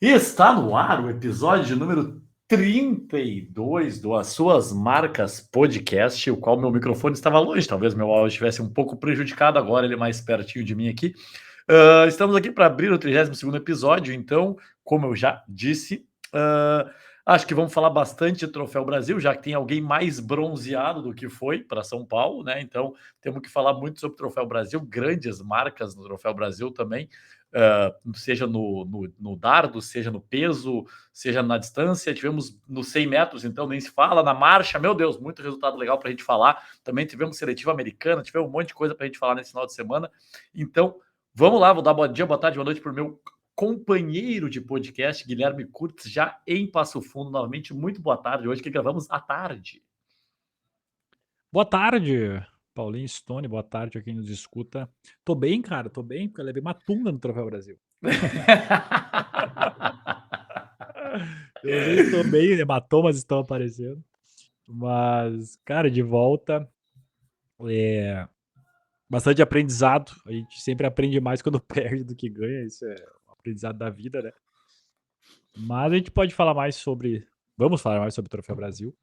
E está no ar o episódio número 32 do As Suas Marcas Podcast, o qual meu microfone estava longe, talvez meu áudio estivesse um pouco prejudicado, agora ele é mais pertinho de mim aqui. Estamos aqui para abrir o 32º episódio, então, como eu já disse, acho que vamos falar bastante de Troféu Brasil, já que tem alguém mais bronzeado do que foi para São Paulo, né? Então, temos que falar muito sobre o Troféu Brasil, grandes marcas no Troféu Brasil também. Seja no dardo, seja no peso, seja na distância. Tivemos nos 100 metros, então nem se fala. Na marcha, meu Deus, muito resultado legal para a gente falar. Também tivemos seletiva americana, tivemos um monte de coisa para a gente falar nesse final de semana. Então, vamos lá, vou dar bom dia, boa tarde, boa noite para o meu companheiro de podcast, Guilherme Kurtz, já em Passo Fundo novamente. Muito boa tarde, hoje que gravamos à tarde. Boa tarde, Paulinho Stone, boa tarde a quem nos escuta. Tô bem, cara, tô bem, porque eu levei uma tunda no Troféu Brasil. Eu não sei se tô bem, hematomas estão aparecendo. Mas, cara, de volta, bastante aprendizado. A gente sempre aprende mais quando perde do que ganha, isso é um aprendizado da vida, né? Mas a gente pode falar mais sobre. Vamos falar mais sobre o Troféu Brasil.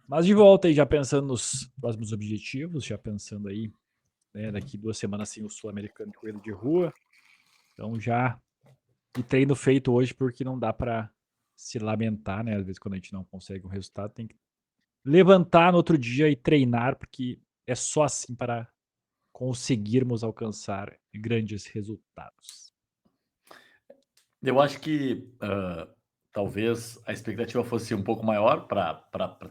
Mas de volta aí, já pensando nos próximos objetivos, já pensando aí, né, daqui 2 semanas sim, o Sul-Americano de Corrida de Rua. Então já de treino feito hoje, porque não dá para se lamentar, né? Às vezes quando a gente não consegue um resultado, tem que levantar no outro dia e treinar, porque é só assim para conseguirmos alcançar grandes resultados. Eu acho que talvez a expectativa fosse um pouco maior para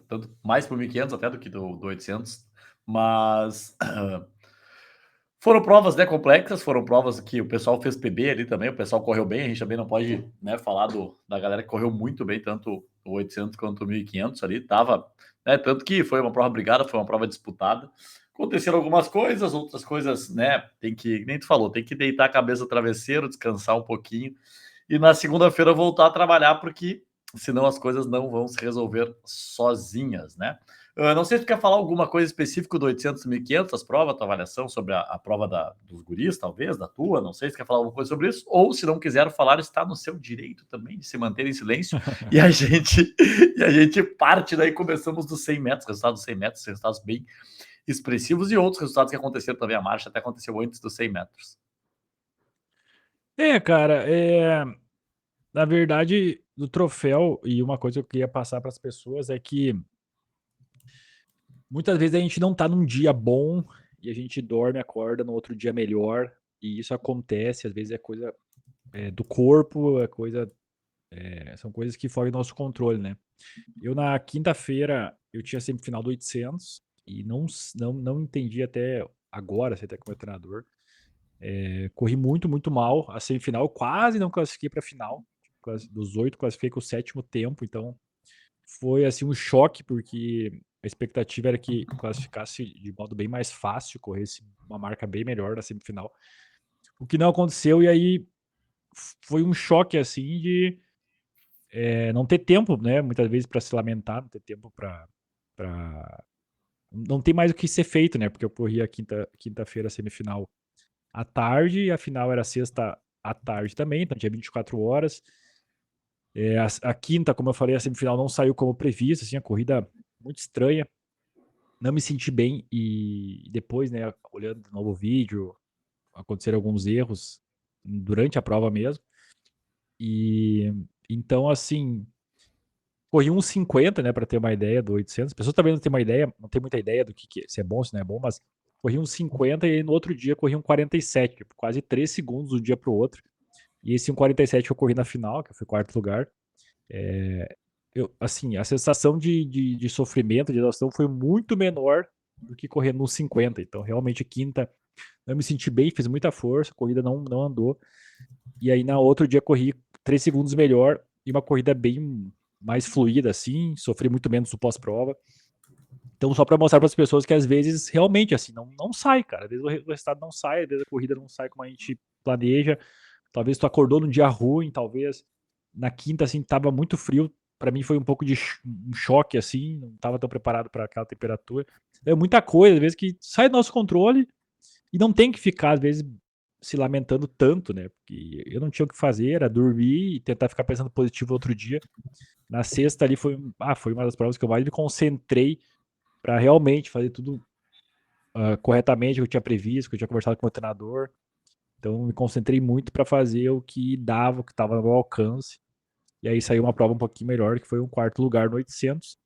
tanto mais para o 1.500 até do que do 800, mas foram provas, né, complexas, foram provas que o pessoal fez PB ali também, o pessoal correu bem, a gente também não pode, né, falar da galera que correu muito bem, tanto o 800 quanto o 1.500 ali, tava, né, tanto que foi uma prova brigada, foi uma prova disputada. Aconteceram algumas coisas, outras coisas, né, tem que, nem tu falou, tem que deitar a cabeça no travesseiro, descansar um pouquinho, e na segunda-feira voltar a trabalhar, porque senão as coisas não vão se resolver sozinhas, né? Não sei se tu quer falar alguma coisa específica do 800 e 1.500, as provas, tua avaliação sobre a prova dos guris, talvez, da tua, não sei se quer falar alguma coisa sobre isso, ou se não quiser falar, está no seu direito também de se manter em silêncio, e a gente parte daí, começamos dos 100 metros, resultados dos 100 metros, resultados bem expressivos, e outros resultados que aconteceram também, a marcha até aconteceu antes dos 100 metros. Cara, na verdade, do troféu, e uma coisa que eu queria passar para as pessoas é que muitas vezes a gente não tá num dia bom e a gente dorme, acorda no outro dia melhor, e isso acontece, às vezes é coisa do corpo, é coisa, são coisas que fogem do nosso controle, né? Eu na quinta-feira, eu tinha semifinal do 800 e não entendi até agora, você até como treinador. Corri muito, muito mal. A semifinal eu quase não classifiquei para a final. Dos 8, classifiquei com o 7º tempo, então foi assim um choque, porque a expectativa era que classificasse de modo bem mais fácil, corresse uma marca bem melhor na semifinal. O que não aconteceu, e aí foi um choque assim de não ter tempo, né? Muitas vezes para se lamentar, não ter tempo para não tem mais o que ser feito, né? Porque eu corri a quinta-feira semifinal à tarde e a final era sexta à tarde também, então tinha 24 horas. A quinta, como eu falei, a semifinal não saiu como previsto, assim, a corrida muito estranha. Não me senti bem e depois, né, olhando de novo o vídeo, aconteceram alguns erros durante a prova mesmo. E então, assim, corri 1,50, né, para ter uma ideia do 800. As pessoas também não têm uma ideia, não tem muita ideia do que se é bom, se não é bom, mas corri 1,50 e aí no outro dia corri 1,47, tipo, quase 3 segundos de um dia para o outro. E esse 1,47 que eu corri na final, que eu fui 4º lugar, assim, a sensação de sofrimento, de exaustão foi muito menor do que correr no 50. Então, realmente, quinta, eu me senti bem, fiz muita força, a corrida não andou. E aí, na outro dia, corri 3 segundos melhor e uma corrida bem mais fluida, assim, sofri muito menos no pós-prova. Então, só para mostrar para as pessoas que às vezes realmente assim não sai, cara. Às vezes o resultado não sai, às vezes a corrida não sai como a gente planeja. Talvez tu acordou num dia ruim, talvez na quinta assim tava muito frio. Para mim foi um pouco de um choque assim, não tava tão preparado para aquela temperatura. É muita coisa, às vezes que sai do nosso controle e não tem que ficar às vezes se lamentando tanto, né? Porque eu não tinha o que fazer, era dormir e tentar ficar pensando positivo outro dia. Na sexta ali foi uma das provas que eu mais me concentrei para realmente fazer tudo corretamente, o que eu tinha previsto, que eu tinha conversado com o treinador. Então me concentrei muito para fazer o que dava, o que estava no meu alcance. E aí saiu uma prova um pouquinho melhor, que foi um quarto lugar no 800.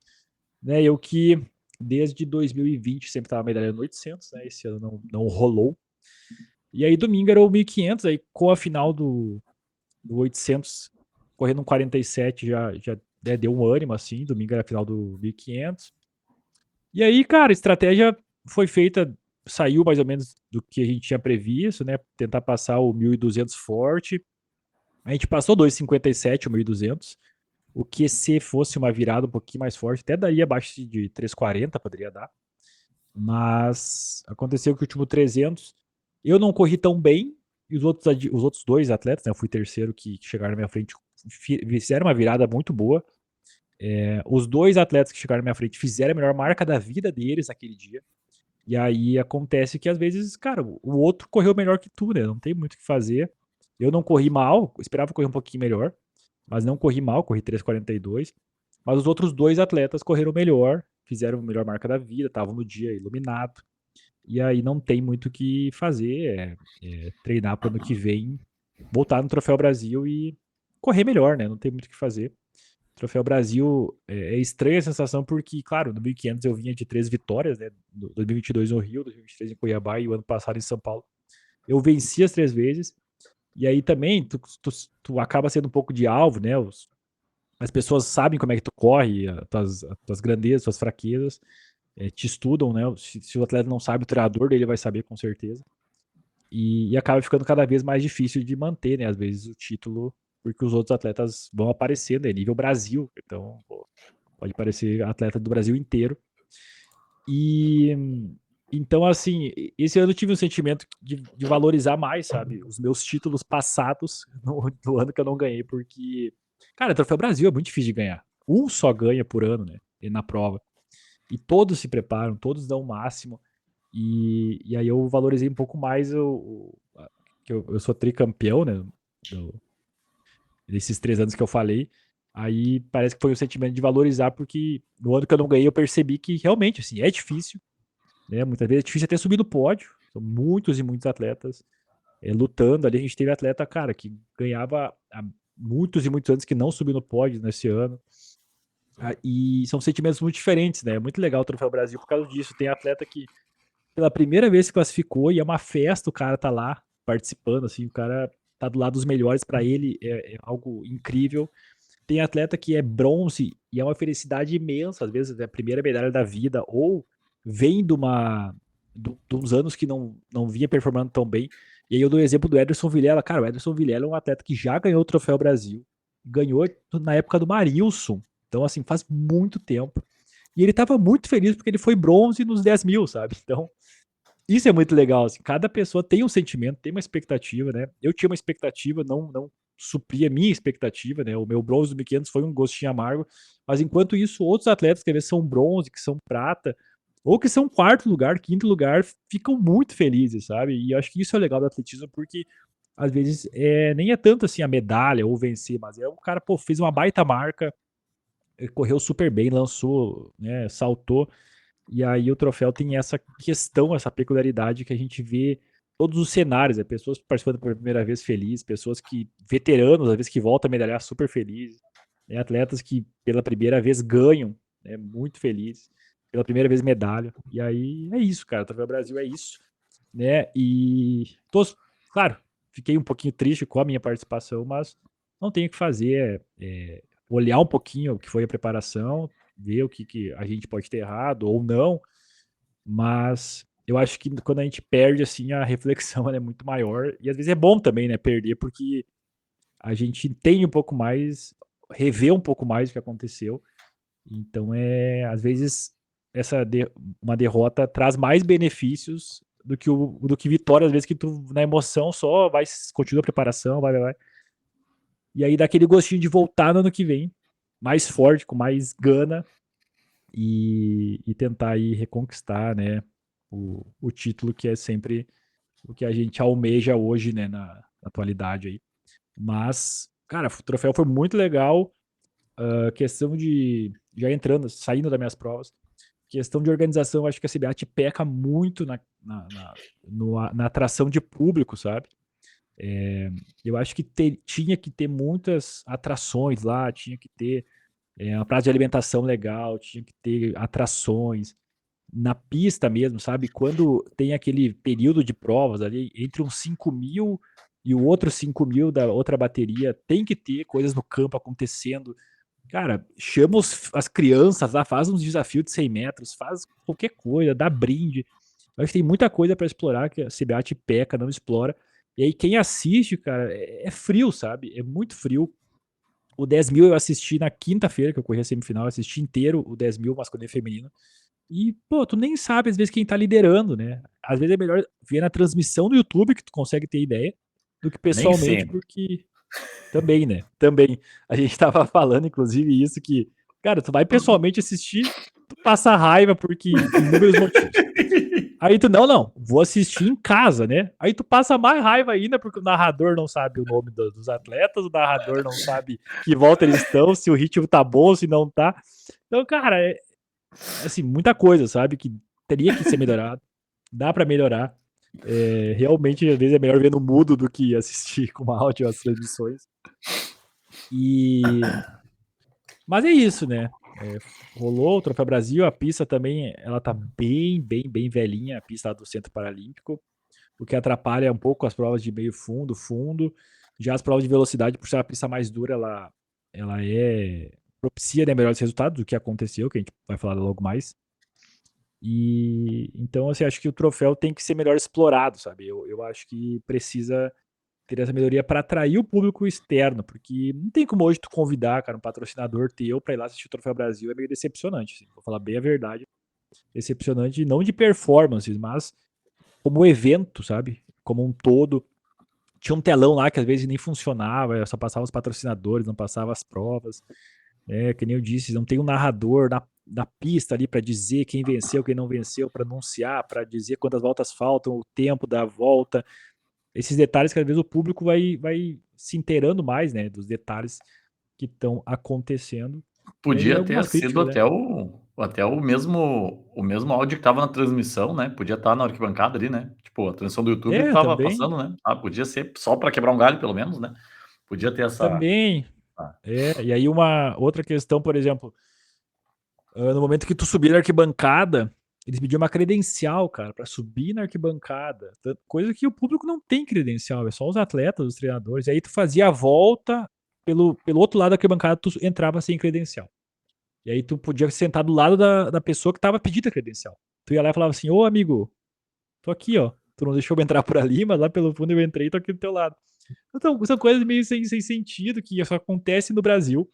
Né? Eu que desde 2020 sempre estava medalhando no 800, né? Esse ano não rolou. E aí domingo era o 1500, aí com a final do 800, correndo um 47 já né, deu um ânimo assim, domingo era a final do 1500. E aí, cara, a estratégia foi feita, saiu mais ou menos do que a gente tinha previsto, né? Tentar passar o 1200 forte. A gente passou 2,57, o 1200. O que se fosse uma virada um pouquinho mais forte, até daria abaixo de 3,40, poderia dar. Mas aconteceu que o último 300 eu não corri tão bem, e os outros dois atletas, né, eu fui terceiro que chegaram na minha frente, fizeram uma virada muito boa. Os dois atletas que chegaram na minha frente fizeram a melhor marca da vida deles naquele dia. E aí acontece que às vezes, cara, o outro correu melhor que tu, né? Não tem muito o que fazer. Eu não corri mal, esperava correr um pouquinho melhor, mas não corri mal, corri 3,42. Mas os outros dois atletas correram melhor, fizeram a melhor marca da vida, estavam no dia iluminado. E aí não tem muito o que fazer, treinar para o ano que vem, voltar no Troféu Brasil e correr melhor, né? Não tem muito o que fazer. Troféu Brasil é estranha a sensação porque, claro, no 1500 eu vinha de 3 vitórias, né? 2022 no Rio, 2023 em Cuiabá e o ano passado em São Paulo. Eu venci as 3 vezes. E aí também tu acaba sendo um pouco de alvo, né? As pessoas sabem como é que tu corre, as tuas grandezas, tuas fraquezas, te estudam, né? Se o atleta não sabe, o treinador dele vai saber com certeza. E acaba ficando cada vez mais difícil de manter, né? Às vezes o título, porque os outros atletas vão aparecendo, é nível Brasil. Então, pô, pode parecer atleta do Brasil inteiro. E então, assim, esse ano eu tive um sentimento de valorizar mais, sabe? Os meus títulos passados no ano que eu não ganhei, porque, cara, Troféu Brasil é muito difícil de ganhar. Um só ganha por ano, né? Na prova. E todos se preparam, todos dão o máximo. E aí eu valorizei um pouco mais que eu sou tricampeão, né? Desses 3 anos que eu falei. Aí parece que foi um sentimento de valorizar, porque no ano que eu não ganhei, eu percebi que realmente, assim, é difícil, né? Muitas vezes é difícil até subir no pódio. São muitos e muitos atletas lutando ali. A gente teve atleta, cara, que ganhava há muitos e muitos anos que não subiu no pódio nesse ano. E são sentimentos muito diferentes, né? É muito legal o Troféu Brasil por causa disso. Tem atleta que pela primeira vez se classificou e é uma festa, o cara tá lá participando, assim, o cara tá do lado dos melhores, para ele é algo incrível. Tem atleta que é bronze e é uma felicidade imensa, às vezes é a primeira medalha da vida, ou vem de uns anos que não vinha performando tão bem. E aí eu dou o exemplo do Ederson Vilela. Cara, o Ederson Vilela é um atleta que já ganhou o Troféu Brasil, ganhou na época do Marilson, então assim, faz muito tempo. E ele tava muito feliz porque ele foi bronze nos 10 mil, sabe? Então, isso é muito legal, assim, cada pessoa tem um sentimento, tem uma expectativa, né? Eu tinha uma expectativa, não supria a minha expectativa, né? O meu bronze do 1500 foi um gostinho amargo, mas enquanto isso, outros atletas que às vezes são bronze, que são prata, ou que são quarto lugar, quinto lugar, ficam muito felizes, sabe? E eu acho que isso é legal do atletismo, porque às vezes nem é tanto assim a medalha ou vencer, mas é o cara, pô, fez uma baita marca, correu super bem, lançou, né, saltou, e aí o troféu tem essa questão, essa peculiaridade que a gente vê todos os cenários, né? Pessoas participando pela primeira vez felizes, pessoas que, veteranos, às vezes que voltam a medalhar super felizes, né? Atletas que pela primeira vez ganham, né? Muito felizes, pela primeira vez medalha. E aí é isso, cara, o Troféu Brasil é isso, né? E tô, claro, fiquei um pouquinho triste com a minha participação, mas não tenho o que fazer, olhar um pouquinho o que foi a preparação, ver o que a gente pode ter errado ou não, mas eu acho que quando a gente perde, assim, a reflexão ela é muito maior, e às vezes é bom também, né, perder, porque a gente entende um pouco mais, revê um pouco mais o que aconteceu, então às vezes, uma derrota traz mais benefícios do que vitória, às vezes que tu, na emoção, só vai, continua a preparação, vai, e aí dá aquele gostinho de voltar no ano que vem, mais forte, com mais gana, e tentar aí reconquistar, né, o título que é sempre o que a gente almeja hoje, né, na atualidade aí. Mas, cara, o troféu foi muito legal. Questão de, já entrando, saindo das minhas provas, questão de organização, acho que a CBAT peca muito na atração de público, sabe? Eu acho que tinha que ter muitas atrações lá, tinha que ter uma praça de alimentação legal, tinha que ter atrações na pista mesmo, sabe? Quando tem aquele período de provas ali, entre uns 5.000 e o outro 5.000 da outra bateria, tem que ter coisas no campo acontecendo. Cara, chama as crianças lá, faz uns desafios de 100 metros, faz qualquer coisa, dá brinde. Eu acho que tem muita coisa para explorar que a CBAT peca, não explora. E aí quem assiste, cara, é frio, sabe? É muito frio. O 10.000 eu assisti na quinta-feira, que eu corri a semifinal, eu assisti inteiro o 10.000 masculino e feminino. E, pô, tu nem sabe às vezes quem tá liderando, né? Às vezes é melhor ver na transmissão do YouTube que tu consegue ter ideia do que Nem pessoalmente, sempre. porque também, né? Também. A gente tava falando, inclusive, isso que, cara, tu vai pessoalmente assistir, tu passa raiva porque inúmeros motivos. Aí tu, não, vou assistir em casa, né? Aí tu passa mais raiva ainda porque o narrador não sabe o nome dos atletas, o narrador não sabe que volta eles estão, se o ritmo tá bom, se não tá. Então, cara, assim, muita coisa, sabe? Que teria que ser melhorado. Dá pra melhorar. Realmente, às vezes, é melhor ver no mudo do que assistir com áudio as transmissões. E... Mas é isso, né? Rolou o Troféu Brasil, a pista também, ela tá bem velhinha, a pista do Centro Paralímpico, o que atrapalha um pouco as provas de meio fundo, fundo. Já as provas de velocidade, por ser uma pista mais dura, ela propicia, né, melhores resultados do que aconteceu, que a gente vai falar logo mais. E então, assim, acho que o troféu tem que ser melhor explorado, sabe? Eu acho que precisa ter essa melhoria para atrair o público externo, porque não tem como hoje tu convidar, cara, um patrocinador teu para ir lá assistir o Troféu Brasil, é meio decepcionante, assim, vou falar bem a verdade. Decepcionante, não de performances, mas como evento, sabe? Como um todo. Tinha um telão lá que às vezes nem funcionava, só passava os patrocinadores, não passava as provas. Que nem eu disse, não tem um narrador na pista ali para dizer quem venceu, quem não venceu, para anunciar, para dizer quantas voltas faltam, o tempo da volta. Esses detalhes que às vezes o público vai se inteirando mais, né, dos detalhes que estão acontecendo. E Podia ter algumas sido críticas, né? até o mesmo áudio que estava na transmissão, né? Podia estar na arquibancada ali, né? Tipo, a transmissão do YouTube estava Também, passando, né? Ah, podia ser só para quebrar um galho, pelo menos, né? Podia ter essa. também. Ah, E aí uma outra questão, por exemplo, no momento que tu subir na arquibancada, eles pediam uma credencial, cara, para subir na arquibancada. Coisa que o público não tem credencial, é só os atletas, os treinadores. E aí tu fazia a volta pelo outro lado da arquibancada, tu entrava sem credencial. E aí tu podia sentar do lado da pessoa que tava pedindo a credencial. Tu ia lá e falava assim, ô amigo, tô aqui, ó. Tu não deixou eu entrar por ali, mas lá pelo fundo eu entrei e tô aqui do teu lado. Então, são coisas meio sem sentido que só acontece no Brasil,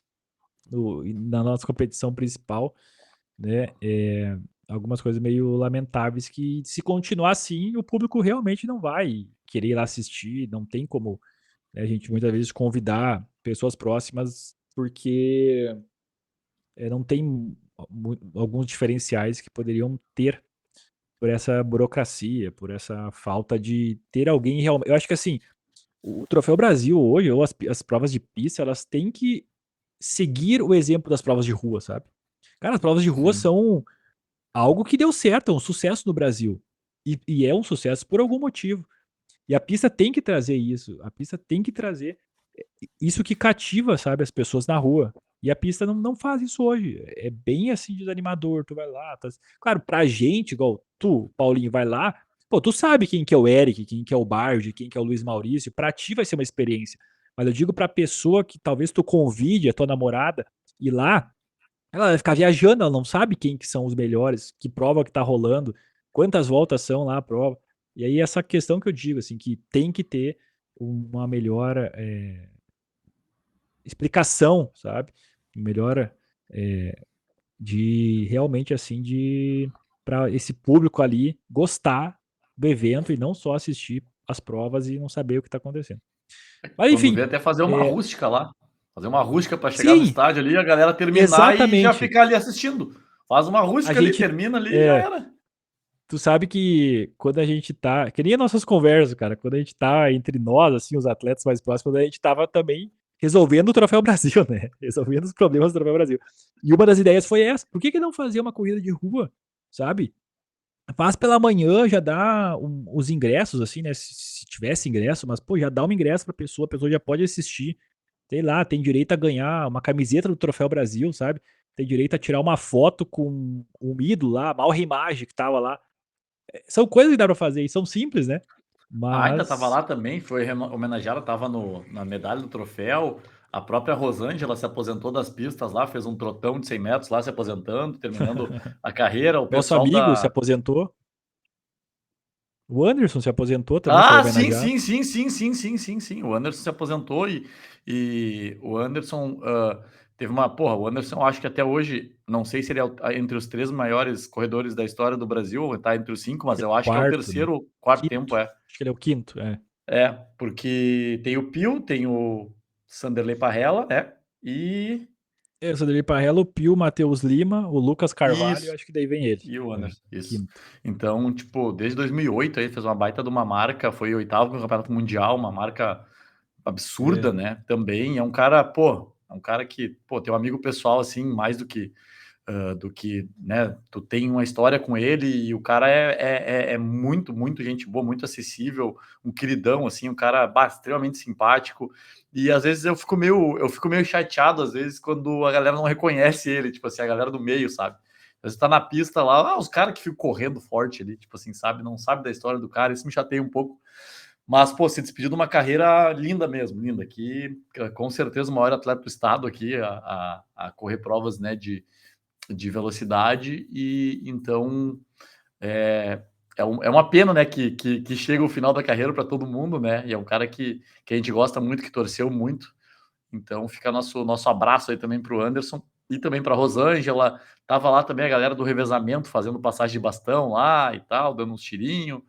na nossa competição principal, né? Algumas coisas meio lamentáveis que, se continuar assim, o público realmente não vai querer ir lá assistir, não tem como, né, a gente muitas vezes convidar pessoas próximas, porque não tem alguns diferenciais que poderiam ter por essa burocracia, por essa falta de ter alguém realmente. Eu acho que assim, o Troféu Brasil hoje, ou as provas de pista, elas têm que seguir o exemplo das provas de rua, sabe? Cara, as provas de rua sim. são algo que deu certo, é um sucesso no Brasil. E é um sucesso por algum motivo. E a pista tem que trazer isso. A pista tem que trazer isso que cativa, sabe, as pessoas na rua. E a pista não faz isso hoje. É bem assim desanimador. Tu vai lá. Claro, pra gente, igual tu, Paulinho, vai lá. Pô, tu sabe quem que é o Eric, quem que é o Bardi, quem que é o Luiz Maurício. Pra ti vai ser uma experiência. Mas eu digo pra pessoa que talvez tu convide a tua namorada ir lá, ela vai ficar viajando, ela não sabe quem que são os melhores, que prova que tá rolando, quantas voltas são lá a prova. E aí essa questão que eu digo, assim, que tem que ter uma melhor explicação, sabe? Melhora de realmente assim de para esse público ali gostar do evento e não só assistir as provas e não saber o que está acontecendo. Mas Quando vê, enfim, até fazer uma rústica lá. Fazer uma rústica para chegar no sim, estádio ali, a galera terminar e já exatamente. ficar ali assistindo. Faz uma A rústica ali, gente termina ali e já era. Tu sabe que quando a gente tá. Que nem as nossas conversas, cara. Quando a gente tá entre nós, assim, os atletas mais próximos, a gente tava também resolvendo o Troféu Brasil, né? Resolvendo os problemas do Troféu Brasil. E uma das ideias foi essa. Por que não fazer uma corrida de rua, sabe? Faz pela manhã, já dá os ingressos, assim, né? Se tivesse ingresso, mas, pô, já dá um ingresso pra pessoa, a pessoa já pode assistir. Sei lá, tem direito a ganhar uma camiseta do Troféu Brasil, sabe? Tem direito a tirar uma foto com um ídolo lá, Mauro Imagem, que tava lá. São coisas que dá pra fazer e são simples, né? A Aida estava Mas lá também, foi homenageada, estava na medalha do troféu. A própria Rosângela se aposentou das pistas lá, fez um trotão de 100 metros lá, se aposentando, terminando a carreira. O nosso pessoal amigo se da. aposentou. O Anderson se aposentou também, foi Ah, sim, homenageado. sim, sim, sim, sim, sim, sim, sim. O Anderson se aposentou e o Anderson teve uma. Porra, o Anderson, acho que até hoje, não sei se ele é entre os 3 maiores corredores da história do Brasil, ou tá entre os 5, Acho mas que é eu acho que é o quarto, né? terceiro, quarto tempo, Quinto. é. Acho que ele é o quinto, é. É, porque tem o Pio, tem o Sanderlei Parrella, e É, o Sandro Parrella, o Pio, o Matheus Lima, o Lucas Carvalho, isso, acho que daí vem ele. e o É, Anderson, isso. quinto. Então, tipo, desde 2008 aí fez uma baita de uma marca, foi oitavo no Campeonato Mundial, uma marca É. absurda, né? Também é um cara, pô, é um cara que, pô, tem um amigo pessoal assim, mais do que, né, tu tem uma história com ele e o cara é muito, muito gente boa, muito acessível, um queridão, assim, um cara extremamente simpático. E às vezes eu fico meio chateado, às vezes, quando a galera não reconhece ele, tipo assim, a galera do meio, sabe? Às vezes tá na pista lá, os caras que ficam correndo forte ali, tipo assim, sabe? Não sabe da história do cara, isso me chateia um pouco. Mas, pô, se despediu de uma carreira linda mesmo, linda, que com certeza o maior atleta do estado aqui a correr provas, né, de velocidade, e então é, é uma pena, né, que chega o final da carreira para todo mundo, né, e é um cara que a gente gosta muito, que torceu muito, então fica nosso abraço aí também para o Anderson e também para a Rosângela. Tava lá também a galera do revezamento fazendo passagem de bastão lá e tal, dando uns tirinhos,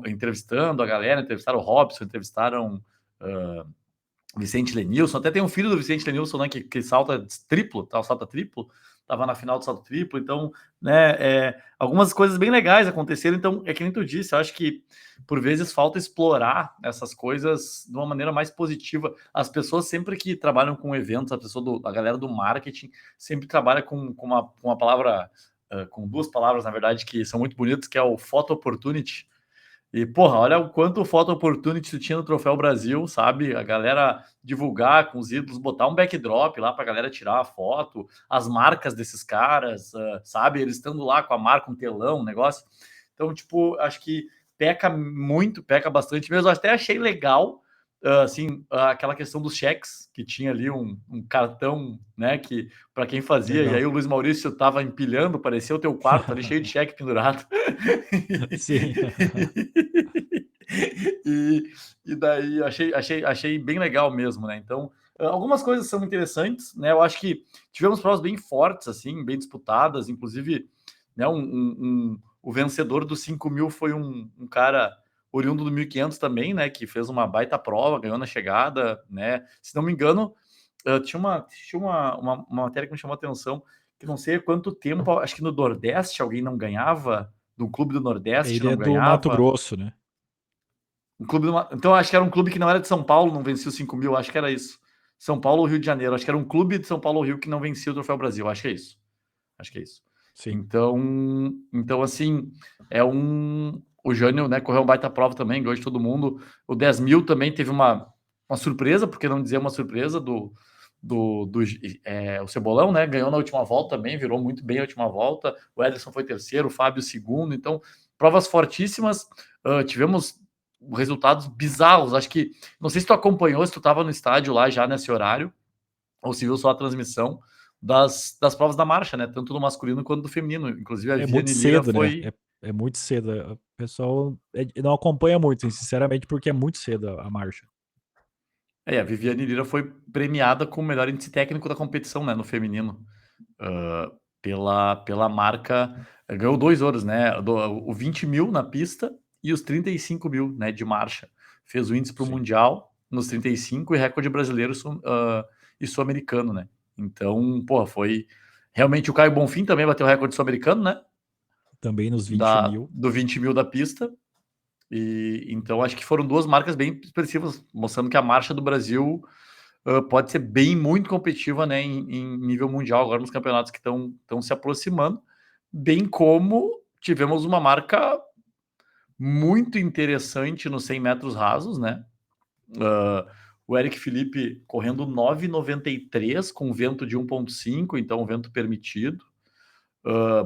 entrevistando a galera, entrevistaram o Robson, entrevistaram uh, Vicente Lenilson, até tem um filho do Vicente Lenilson, né, que salta triplo, tá, salta triplo, tava na final do salto triplo, então, né, algumas coisas bem legais aconteceram, então, é que nem tu disse, eu acho que, por vezes, falta explorar essas coisas de uma maneira mais positiva. As pessoas sempre que trabalham com eventos, a galera do marketing, sempre trabalha com uma palavra, com duas palavras, na verdade, que são muito bonitas, que é o photo opportunity, e, porra, olha o quanto Photo Opportunity tinha no Troféu Brasil, sabe? A galera divulgar com os ídolos, botar um backdrop lá pra galera tirar a foto, as marcas desses caras, sabe? Eles estando lá com a marca, um telão, um negócio. Então, tipo, acho que peca muito, peca bastante mesmo. Eu até achei legal, assim, aquela questão dos cheques, que tinha ali um cartão, né, que para quem fazia, e Legal. aí o Luiz Maurício tava empilhando, parecia o teu quarto ali cheio de cheque pendurado. Sim. e, e daí achei bem legal mesmo, né? Então, algumas coisas são interessantes, né? Eu acho que tivemos provas bem fortes, assim, bem disputadas, inclusive, né? O vencedor dos 5.000 foi um cara oriundo do 1.500 também, né? Que fez uma baita prova, ganhou na chegada, né? Se não me engano, tinha uma matéria que me chamou a atenção, que não sei há quanto tempo, acho que no Nordeste alguém não ganhava, do clube do Nordeste Ele não é do Mato ganhava. Grosso, né? Então, acho que era um clube que não era de São Paulo, não vencia os 5.000, acho que era isso. São Paulo ou Rio de Janeiro, acho que era um clube de São Paulo ou Rio que não vencia o Troféu Brasil, acho que é isso. Acho que é isso. Sim. Então assim, o Jânio, né, correu uma baita prova também, ganhou de todo mundo. O 10.000 também teve uma surpresa, porque não dizer uma surpresa, o Cebolão, né, ganhou na última volta também, virou muito bem a última volta. O Ederson foi terceiro, o Fábio segundo. Então, provas fortíssimas. Tivemos resultados bizarros. Acho que, não sei se tu acompanhou, se tu estava no estádio lá já nesse horário, ou se viu só a transmissão das provas da marcha, né? Tanto do masculino quanto do feminino. Inclusive a É muito Viviane Lira cedo, né? foi. É muito cedo. O pessoal não acompanha muito, sinceramente, porque é muito cedo a marcha. A Viviane Lira foi premiada como o melhor índice técnico da competição, né? No feminino. ah, pela marca. Ganhou 2 ouros, né? O 20.000 na pista e os 35.000, né? De marcha. Fez o índice para o Sim. Mundial nos 35 e recorde brasileiro e sul-americano, né? Então, pô, foi. Realmente o Caio Bonfim também bateu o recorde sul-americano, né? também nos 20 mil. do 20 mil da pista. E então acho que foram duas marcas bem expressivas, mostrando que a marcha do Brasil pode ser bem muito competitiva, né, em nível mundial agora nos campeonatos que estão se aproximando, bem como tivemos uma marca muito interessante nos 100 metros rasos, né? O Eric Felipe correndo 9,93 com vento de 1,5, então vento permitido,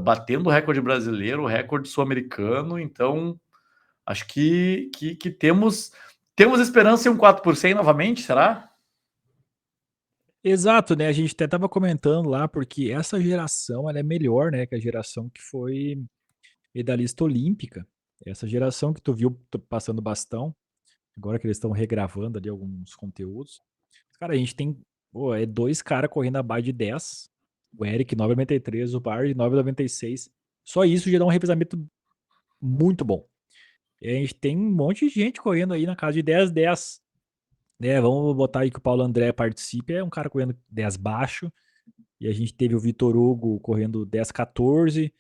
batendo o recorde brasileiro, o recorde sul-americano. Então acho que temos esperança em um 4 por 100 novamente, será? Exato, né? A gente até tava comentando lá, porque essa geração ela é melhor, né? Que a geração que foi medalhista olímpica. Essa geração que tu viu passando bastão, agora que eles estão regravando ali alguns conteúdos. Cara, a gente tem dois caras correndo abaixo de 10. O Eric 9,93, o Bard 9,96. Só isso já dá um revezamento muito bom. E a gente tem um monte de gente correndo aí na casa de 10,10. Né, vamos botar aí que o Paulo André participe, é um cara correndo 10 baixo. E a gente teve o Vitor Hugo correndo 10,14.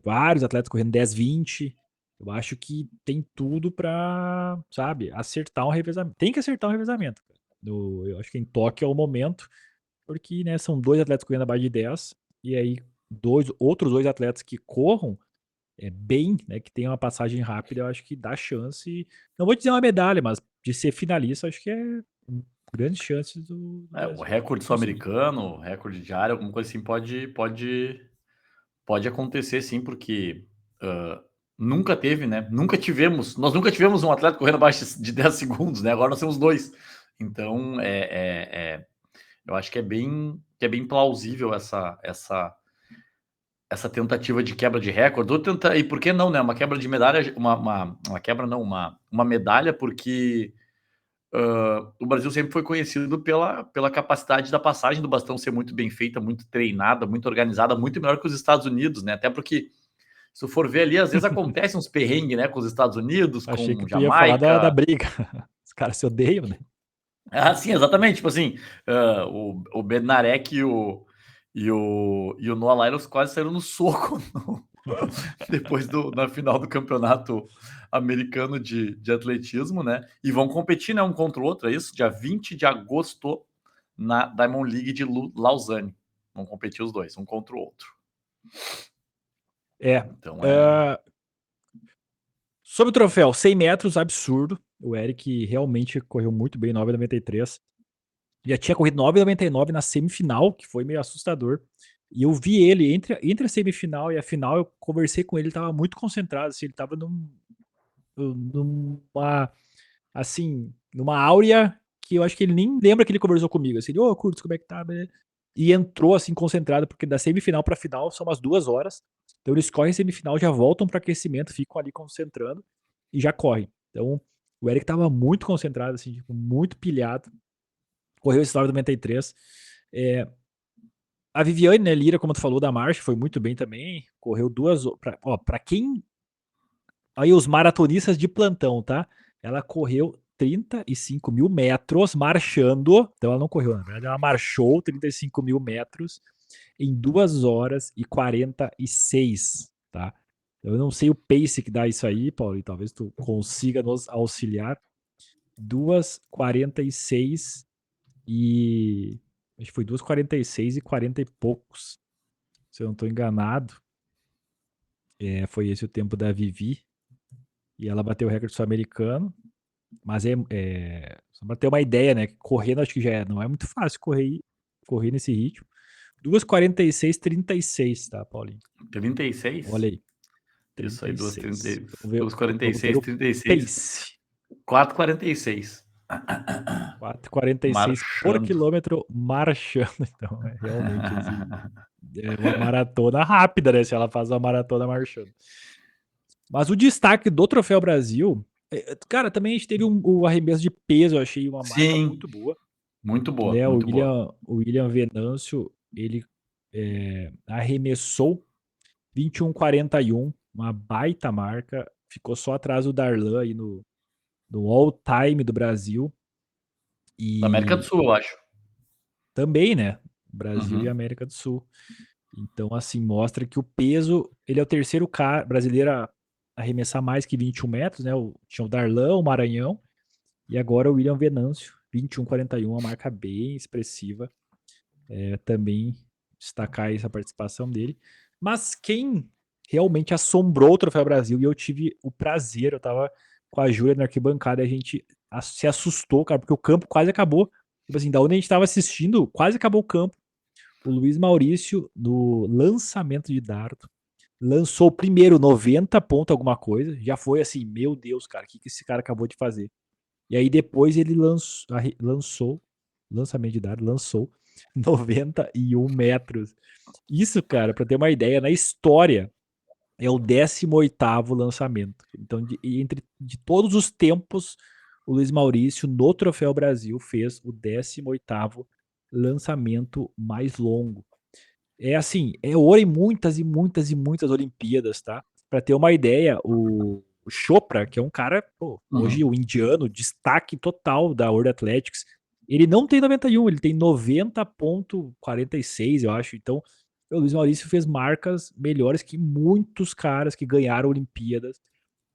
Vários atletas correndo 10,20. Eu acho que tem tudo pra, sabe, acertar um revezamento. Tem que acertar um revezamento. Eu acho que em Tóquio é o momento, porque, né, são dois atletas correndo abaixo de 10, e aí outros dois atletas que corram bem, né, que tenham uma passagem rápida, eu acho que dá chance, não vou dizer uma medalha, mas de ser finalista, acho que é grandes chances do O Brasil recorde conseguir. sul-americano, recorde diário, alguma coisa assim pode acontecer sim, porque nunca teve, né? Nós nunca tivemos um atleta correndo abaixo de 10 segundos, né? Agora nós temos dois. Então, eu acho que é bem plausível essa tentativa de quebra de recorde. E por que não, né? Uma quebra de medalha, uma quebra não, uma medalha, porque o Brasil sempre foi conhecido pela capacidade da passagem do bastão ser muito bem feita, muito treinada, muito organizada, muito melhor que os Estados Unidos, né? Até porque, se tu for ver ali, às vezes acontecem uns perrengues, né? Com os Estados Unidos, Achei que com tu ia falar da Jamaica. briga. Os caras se odeiam, né? Ah, sim, exatamente. Tipo assim, o Bednarek e o Noah Lyles quase saíram no soco depois na final do campeonato americano de atletismo, né? E vão competir, né, um contra o outro, é isso? Dia 20 de agosto na Diamond League de Lausanne. Vão competir os dois, um contra o outro. Então Sobre o troféu, 100 metros, absurdo. O Eric realmente correu muito bem, 9,93. Já tinha corrido 9,99 na semifinal, que foi meio assustador. E eu vi ele entre a semifinal e a final, eu conversei com ele, ele tava muito concentrado, assim, ele tava numa, assim, numa áurea que eu acho que ele nem lembra que ele conversou comigo, assim, ô, Curtis, como é que tá? E entrou, assim, concentrado, porque da semifinal pra final são umas 2 horas. Então eles correm semifinal, já voltam para aquecimento, ficam ali concentrando e já correm. Então o Eric tava muito concentrado, assim, tipo, muito pilhado. Correu esse 9,93. A Viviane, né, Lira, como tu falou, da marcha, foi muito bem também. Correu 2 horas. Pra quem. Aí, os maratonistas de plantão, tá? Ela correu 35 mil metros marchando. Então, ela não correu, na verdade, ela marchou 35 mil metros em 2 horas e 46, tá? Eu não sei o pace que dá isso aí, Paulo, e talvez tu consiga nos auxiliar. 2,46 e acho que foi 2,46 e 40 e poucos, se eu não estou enganado. Foi esse o tempo da Vivi. E ela bateu o recorde sul-americano. Mas só para ter uma ideia, né? Correndo acho que não é muito fácil correr nesse ritmo. 2,46,36, tá, Paulinho? 36? Olha aí. Isso aí, 36. 2,46, Vamos ver o 36. pace. 4,46. 4,46 por Marchando. quilômetro marchando. Então, realmente, assim, é uma maratona rápida, né? Se ela faz uma maratona marchando. Mas o destaque do Troféu Brasil, cara, também a gente teve o arremesso de peso, eu achei uma marca Sim, muito boa. muito boa, Né? O muito boa. William Venâncio, ele arremessou 21,41, uma baita marca, ficou só atrás do Darlan aí no all-time do Brasil. Da América do E Sul, eu acho. também, né? Brasil e Uhum. América do Sul. Então, assim, mostra que o peso, ele é o terceiro cara brasileiro a arremessar mais que 21 metros, né? Tinha o Darlan, o Maranhão, e agora o William Venâncio, 21,41, uma marca bem expressiva. Também destacar essa participação dele. Mas quem realmente assombrou o Troféu Brasil, e eu tive o prazer, eu tava com a Júlia na arquibancada, a gente se assustou, cara, porque o campo quase acabou. Tipo assim, da onde a gente tava assistindo, quase acabou o campo. O Luiz Maurício, no lançamento de dardo, lançou primeiro 90 ponto alguma coisa. Já foi assim, meu Deus, cara, o que esse cara acabou de fazer? E aí depois ele lançou, lançamento de dardo, lançou 91 metros. Isso, cara, pra ter uma ideia, na história é o 18º lançamento. Então, de todos os tempos, o Luiz Maurício no Troféu Brasil fez o 18º lançamento mais longo. É assim, é ouro em muitas e muitas e muitas Olimpíadas, tá? Pra ter uma ideia, o Chopra, que é um cara, pô, hoje Uhum. o indiano, destaque total da World Athletics, ele não tem 91, ele tem 90,46, eu acho. Então, o Luiz Maurício fez marcas melhores que muitos caras que ganharam Olimpíadas.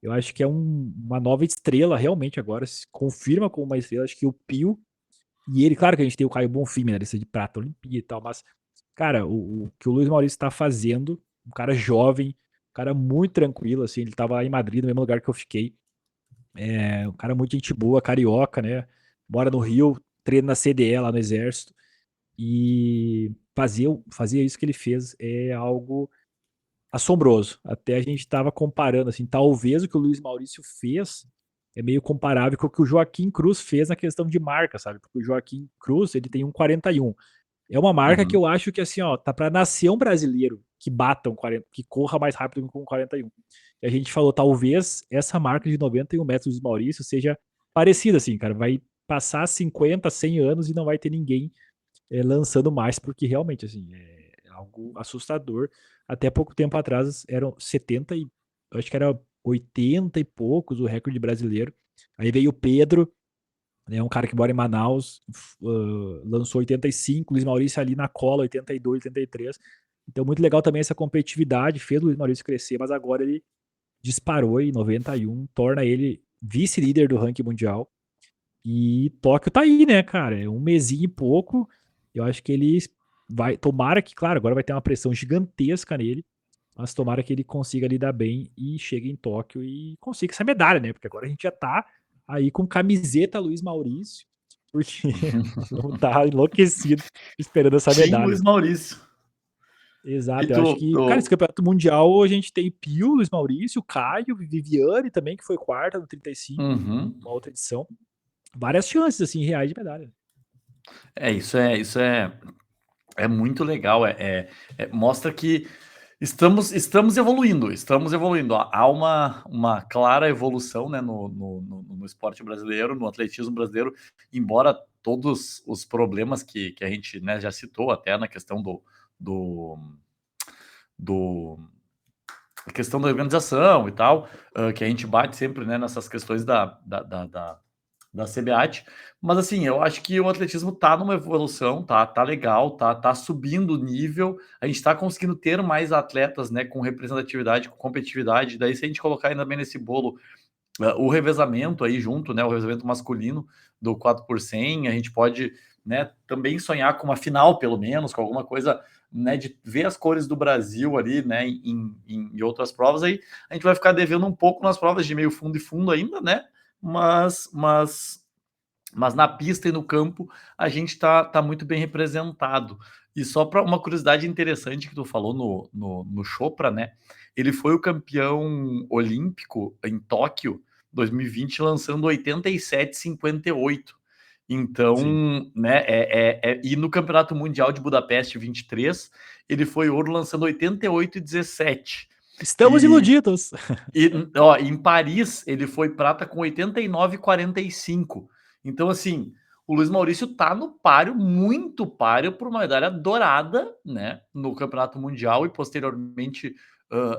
Eu acho que é uma nova estrela, realmente, agora se confirma como uma estrela. Acho que o Pio e ele, claro que a gente tem o Caio Bonfim, né, lista de prata Olimpíada e tal, mas, cara, o que o Luiz Maurício tá fazendo, um cara jovem, um cara muito tranquilo, assim, ele tava lá em Madrid, no mesmo lugar que eu fiquei, um cara muito gente boa, carioca, né, mora no Rio, treina na CDE lá no Exército, e fazia isso que ele fez é algo assombroso. Até a gente estava comparando, assim, talvez o que o Luiz Maurício fez é meio comparável com o que o Joaquim Cruz fez na questão de marca, sabe? Porque o Joaquim Cruz, ele tem um 41. É uma marca que Uhum. eu acho que, assim, ó, tá para nascer um brasileiro que bata um 40, que corra mais rápido que um 41. E a gente falou, talvez essa marca de 91 metros do Maurício seja parecida, assim, cara. Vai passar 50, 100 anos e não vai ter ninguém lançando mais, porque realmente, assim, é algo assustador. Até pouco tempo atrás eram 70 e acho que era 80 e poucos o recorde brasileiro. Aí veio o Pedro, né, um cara que mora em Manaus, lançou 85, Luiz Maurício ali na cola, 82, 83. Então, muito legal também essa competitividade, fez o Luiz Maurício crescer, mas agora ele disparou em 91, torna ele vice-líder do ranking mundial. E Tóquio tá aí, né, cara? É um mesinho e pouco. Eu acho que ele vai. Tomara que, claro, agora vai ter uma pressão gigantesca nele. Mas tomara que ele consiga lidar bem e chegue em Tóquio e consiga essa medalha, né? Porque agora a gente já tá aí com camiseta Luiz Maurício, porque vamos tá enlouquecido esperando essa Tim medalha. Luiz Maurício. E Exato, eu tu, acho que, tu... cara, esse campeonato mundial a gente tem Pio, Luiz Maurício, Caio, Viviane também, que foi quarta no 35, Uhum. uma outra edição. Várias chances, assim, reais de medalha. É muito legal. Mostra que estamos evoluindo, estamos evoluindo. Há uma clara evolução, né, no esporte brasileiro, no atletismo brasileiro, embora todos os problemas que a gente, né, já citou, até na questão do, do a questão da organização e tal, que a gente bate sempre, né, nessas questões da CBAT, mas assim, eu acho que o atletismo tá numa evolução, tá legal, tá subindo o nível, a gente tá conseguindo ter mais atletas, né, com representatividade, com competitividade, daí se a gente colocar ainda bem nesse bolo o revezamento aí junto, né, o revezamento masculino do 4x100, a gente pode, né, também sonhar com uma final, pelo menos, com alguma coisa, né, de ver as cores do Brasil ali, né, em outras provas, aí a gente vai ficar devendo um pouco nas provas de meio fundo e fundo ainda, né, mas na pista e no campo a gente tá muito bem representado. E só para uma curiosidade interessante que tu falou no Chopra, né? Ele foi o campeão olímpico em Tóquio 2020, lançando 87,58. Sim. Então, né, e no Campeonato Mundial de Budapeste 23, ele foi ouro lançando 88,17. Estamos E, iludidos. e ó, em Paris, ele foi prata com 89,45. Então, assim, o Luiz Maurício tá no páreo, muito páreo, por uma medalha dourada, né, no Campeonato Mundial e posteriormente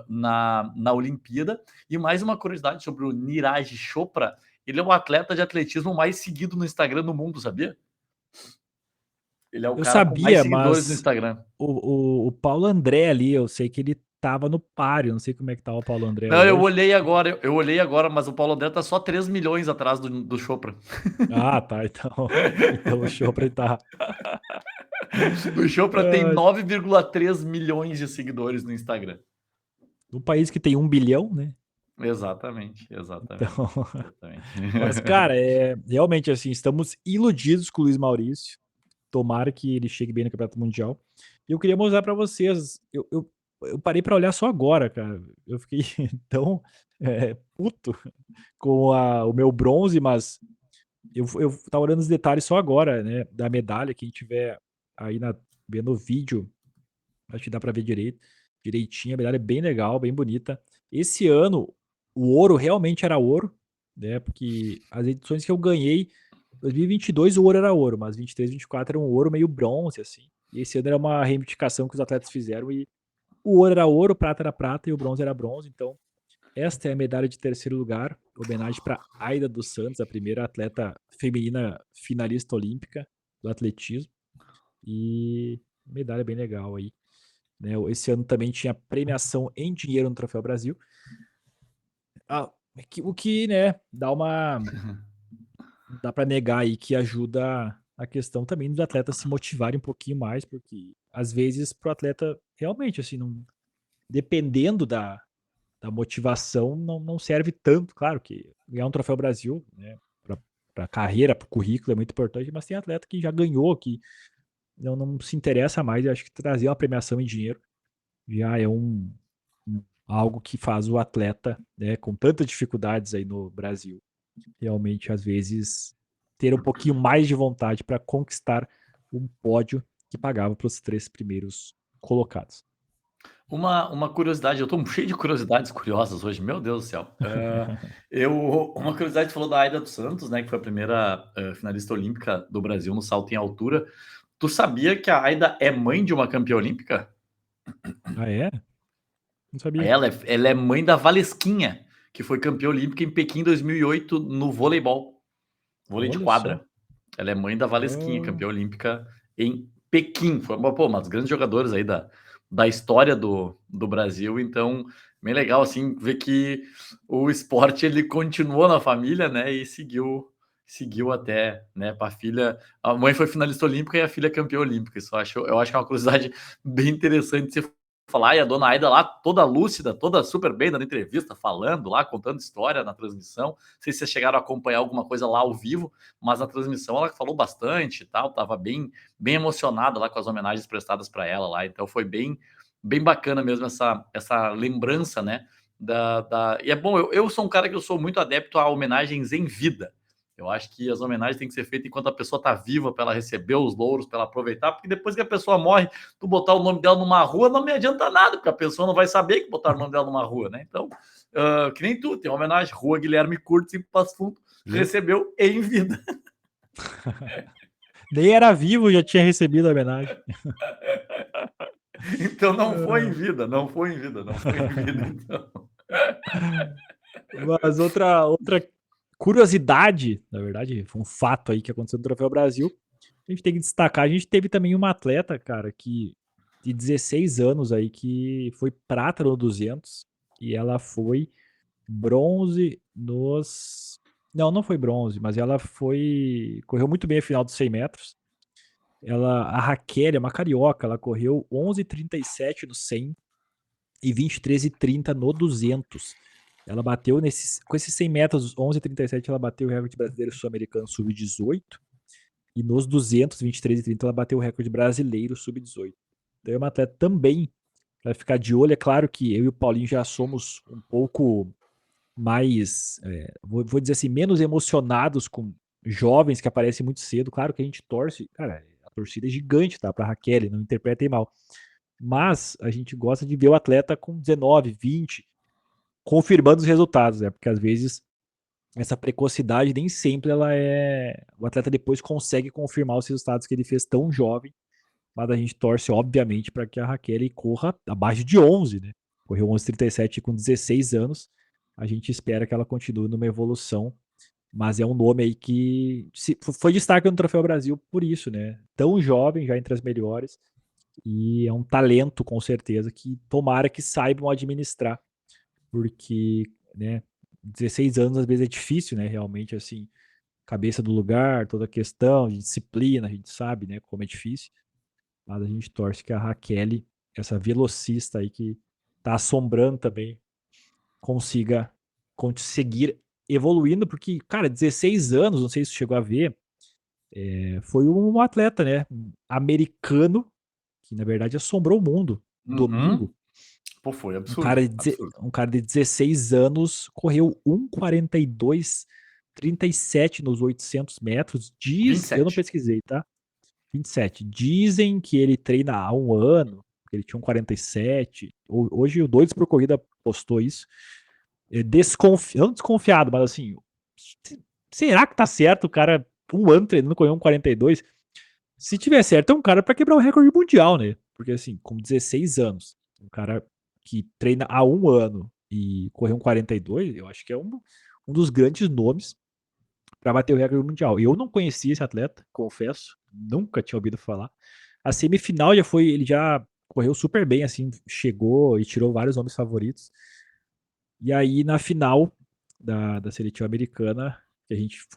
na Olimpíada. E mais uma curiosidade sobre o Niraj Chopra: ele é o atleta de atletismo mais seguido no Instagram do mundo, sabia? Ele é o Eu cara com mais sabia, seguidores no mas Instagram. o Paulo André ali, eu sei que ele tava no páreo, não sei como é que tá o Paulo André Não, hoje. eu olhei agora, mas o Paulo André tá só 3 milhões atrás do Chopra. Ah, tá, então, então o Chopra tá. O Chopra tem Ah, 9,3 milhões de seguidores no Instagram. um país que tem 1 bilhão, né? Exatamente, Então, exatamente, exatamente. mas cara, realmente assim, estamos iludidos com o Luiz Maurício. Tomara que ele chegue bem no Campeonato Mundial. E eu queria mostrar pra vocês, eu parei pra olhar só agora, cara. Eu fiquei tão puto com o meu bronze, mas eu tava olhando os detalhes só agora, né, da medalha. Quem tiver aí vendo o vídeo, acho que dá pra ver direitinho. A medalha é bem legal, bem bonita. Esse ano, o ouro realmente era ouro, né? Porque as edições que eu ganhei, 2022 o ouro era ouro, mas 23, 24 era um ouro meio bronze, assim. E esse ano era uma reivindicação que os atletas fizeram e o ouro era ouro, o prata era prata e o bronze era bronze. Então, esta é a medalha de terceiro lugar, homenagem para Aida dos Santos, a primeira atleta feminina finalista olímpica do atletismo. E medalha bem legal aí, né? Esse ano também tinha premiação em dinheiro no Troféu Brasil. Ah, o que, né, dá para negar aí que ajuda a questão também dos atletas se motivarem um pouquinho mais, porque às vezes pro atleta realmente assim, não, dependendo da motivação, não serve tanto. Claro que ganhar um Troféu Brasil, né, para carreira, para o currículo é muito importante, mas tem atleta que já ganhou, que não se interessa mais. Eu acho que trazer uma premiação em dinheiro já é algo que faz o atleta, né, com tantas dificuldades aí no Brasil, realmente às vezes ter um pouquinho mais de vontade para conquistar um pódio que pagava para os 3 primeiros colocados. Uma curiosidade, eu tô cheio de curiosidades curiosas hoje, meu Deus do céu. Uma curiosidade, você falou da Aida dos Santos, né, que foi a primeira finalista olímpica do Brasil no salto em altura. Tu sabia que a Aida é mãe de uma campeã olímpica? Ah, é? Não sabia. Ela é mãe da Valesquinha, que foi campeã olímpica em Pequim em 2008 no voleibol, vôlei de Olha só. quadra. Ela é mãe da Valesquinha, Ah, campeã olímpica em Pequim. Foi uma das grandes jogadoras aí da história do Brasil. Então, bem legal assim ver que o esporte ele continuou na família, né? E seguiu até, né, para a filha. A mãe foi finalista olímpica e a filha campeã olímpica. Isso eu acho que é uma curiosidade bem interessante de se falar. E a dona Aida lá, toda lúcida, toda super bem dando entrevista, falando lá, contando história na transmissão. Não sei se vocês chegaram a acompanhar alguma coisa lá ao vivo, mas na transmissão ela falou bastante e tal, tava bem emocionada lá com as homenagens prestadas para ela lá, então foi bem bacana mesmo essa lembrança, né? E é bom, eu sou um cara que eu sou muito adepto a homenagens em vida. Eu acho que as homenagens têm que ser feitas enquanto a pessoa está viva, para ela receber os louros, para ela aproveitar, porque depois que a pessoa morre, tu botar o nome dela numa rua não me adianta nada, porque a pessoa não vai saber que botaram o nome dela numa rua, né? Então, que nem tu, tem uma homenagem, Rua Guilherme Curtis, em Passo Fundo, viu? recebeu em vida. Nem era vivo, já tinha recebido a homenagem. Então não foi em vida, não foi em vida, não foi em vida, então. Mas outra curiosidade, na verdade, foi um fato aí que aconteceu no Troféu Brasil. A gente tem que destacar, a gente teve também uma atleta, cara, que de 16 anos aí, que foi prata no 200 e ela foi bronze nos... Não foi bronze, mas ela correu muito bem a final dos 100 metros. A Raquel é uma carioca, ela correu 11:37 no 100 e 23:30 no 200. Ela bateu com esses 100 metros, 11:37, ela bateu o recorde brasileiro sul-americano sub-18. E nos 200, 23:30, ela bateu o recorde brasileiro sub-18. Então é uma atleta também vai ficar de olho. É claro que eu e o Paulinho já somos um pouco mais, vou dizer assim, menos emocionados com jovens que aparecem muito cedo. Claro que a gente torce, cara, a torcida é gigante, tá? Pra Raquel, não interpretem mal. Mas a gente gosta de ver o atleta com 19, 20, confirmando os resultados, né? Porque às vezes essa precocidade nem sempre ela é. O atleta depois consegue confirmar os resultados que ele fez tão jovem, mas a gente torce, obviamente, para que a Raquel corra abaixo de 11, né? Correu 11:37 com 16 anos. A gente espera que ela continue numa evolução mas é um nome aí que foi destaque no Troféu Brasil por isso, né? Tão jovem, já entre as melhores, e é um talento, com certeza, que tomara que saibam administrar, porque, né, 16 anos às vezes é difícil, né, realmente, assim, cabeça do lugar, toda a questão de disciplina, a gente sabe, né, como é difícil, mas a gente torce que a Raquel, essa velocista aí que tá assombrando também, consiga conseguir evoluindo, porque, cara, 16 anos, não sei se você chegou a ver, foi um atleta, né, americano, que na verdade assombrou o mundo. Uhum. Domingo, Pô, foi um absurdo, cara, de, absurdo. um cara de 16 anos correu 1:42:37 nos 800 metros. Eu não 27. pesquisei, tá? 27. Dizem que ele treina há um ano, que ele tinha 1:47. Hoje o Doidos por Corrida postou isso. Não desconfiado, mas assim, será que tá certo o cara um ano treinando correr 1:42? Se tiver certo, é um cara para quebrar o recorde mundial, né? Porque assim, com 16 anos, um cara que treina há um ano e correu 1:42, eu acho que é um dos grandes nomes para bater o recorde mundial. Eu não conhecia esse atleta, confesso, nunca tinha ouvido falar. A semifinal já foi, ele já correu super bem, assim, chegou e tirou vários nomes favoritos. E aí, na final da seletiva americana,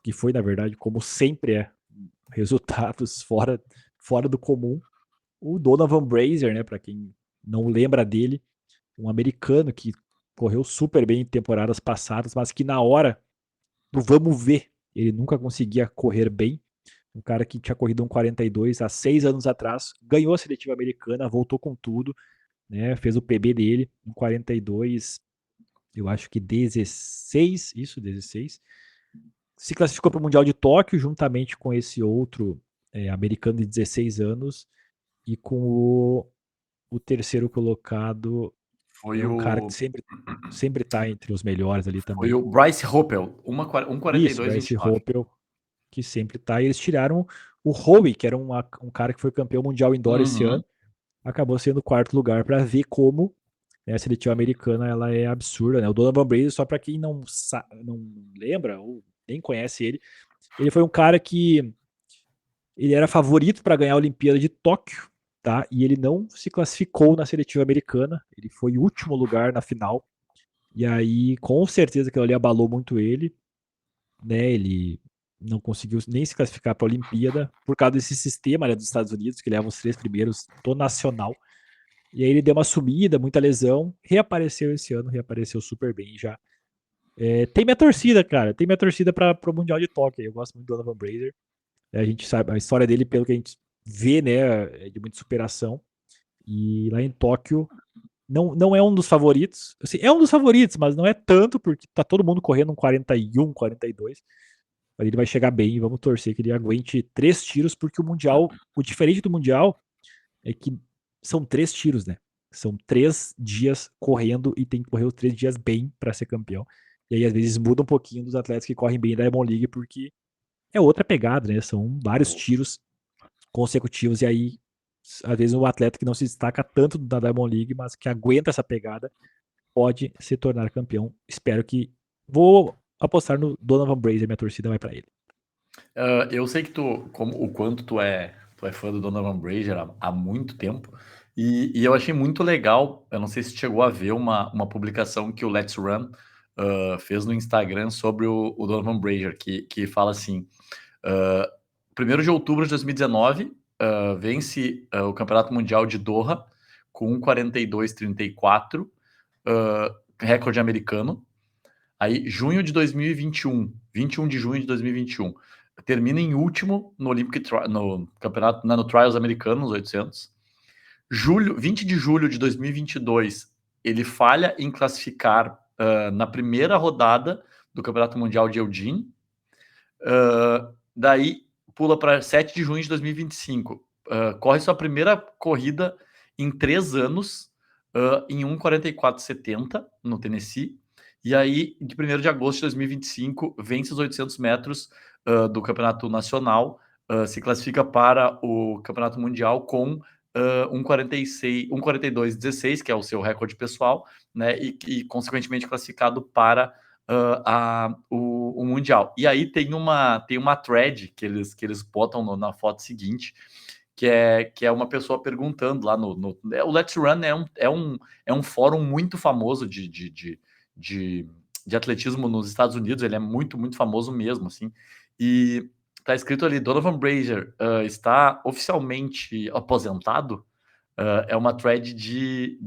que foi, na verdade, como sempre é, resultados fora do comum, o Donovan Brazier, né, para quem não lembra dele, um americano que correu super bem em temporadas passadas, mas que na hora do vamos ver, ele nunca conseguia correr bem. Um cara que tinha corrido 1:42 há 6 anos atrás, ganhou a seletiva americana, voltou com tudo, né, fez o PB dele, 1:42, eu acho que 16, isso, 16. Se classificou para o Mundial de Tóquio, juntamente com esse outro americano de 16 anos, e com o terceiro colocado Foi é um cara que o sempre tá entre os melhores ali foi também. o Bryce Hoppel, Isso, Bryce 1:42:29. Hoppel, que sempre tá. E eles tiraram o Howe, que era um cara que foi campeão mundial indoor esse ano, Uhum. acabou sendo o quarto lugar para ver como, né, a seletiva americana ela é absurda, né? O Donovan Brady, só para quem não lembra ou nem conhece ele foi um cara que ele era favorito para ganhar a Olimpíada de Tóquio, tá? E ele não se classificou na seletiva americana. Ele foi último lugar na final. E aí, com certeza, que ali abalou muito ele, né? Ele não conseguiu nem se classificar para a Olimpíada por causa desse sistema, né, dos Estados Unidos, que leva os 3 primeiros do nacional. E aí ele deu uma sumida, muita lesão, reapareceu esse ano, reapareceu super bem já. Tem minha torcida, cara. Tem minha torcida para o Mundial de Tóquio. Eu gosto muito do Donovan Brazier. A gente sabe a história dele, pelo que a gente vê, né, é de muita superação. E lá em Tóquio, não é um dos favoritos. Assim, é um dos favoritos, mas não é tanto, porque tá todo mundo correndo um 41, 42. Mas ele vai chegar bem e vamos torcer que ele aguente 3 tiros, porque o Mundial, o diferente do Mundial é que são 3 tiros, né? São 3 dias correndo e tem que correr os 3 dias bem para ser campeão. E aí, às vezes, muda um pouquinho dos atletas que correm bem da Diamond League, porque é outra pegada, né? São vários tiros consecutivos, e aí, às vezes, um atleta que não se destaca tanto da Diamond League, mas que aguenta essa pegada, pode se tornar campeão. Espero que. Vou apostar no Donovan Brazier, minha torcida vai para ele. Eu sei que o quanto tu é fã do Donovan Brazier há muito tempo, e eu achei muito legal. Eu não sei se chegou a ver uma publicação que o Let's Run fez no Instagram sobre o Donovan Brazier, que fala assim: 1º de outubro de 2019, vence o Campeonato Mundial de Doha com 1:42:34, recorde americano. Aí, junho de 2021, 21 de junho de 2021, termina em último no campeonato no Trials americano, nos 800. 20 de julho de 2022, ele falha em classificar na primeira rodada do Campeonato Mundial de Eugene. Daí pula para 7 de junho de 2025. Corre sua primeira corrida em 3 anos, em 1:44:70 no Tennessee. E aí, de 1º de agosto de 2025, vence os 800 metros do Campeonato Nacional, se classifica para o Campeonato Mundial com 1:42:16, que é o seu recorde pessoal, né? E consequentemente classificado para o Mundial. E aí tem uma thread que eles botam na foto seguinte, que é uma pessoa perguntando lá o Let's Run é um fórum muito famoso de atletismo nos Estados Unidos, ele é muito, muito famoso mesmo, assim, e tá escrito ali, Donovan Brazier está oficialmente aposentado. É uma thread de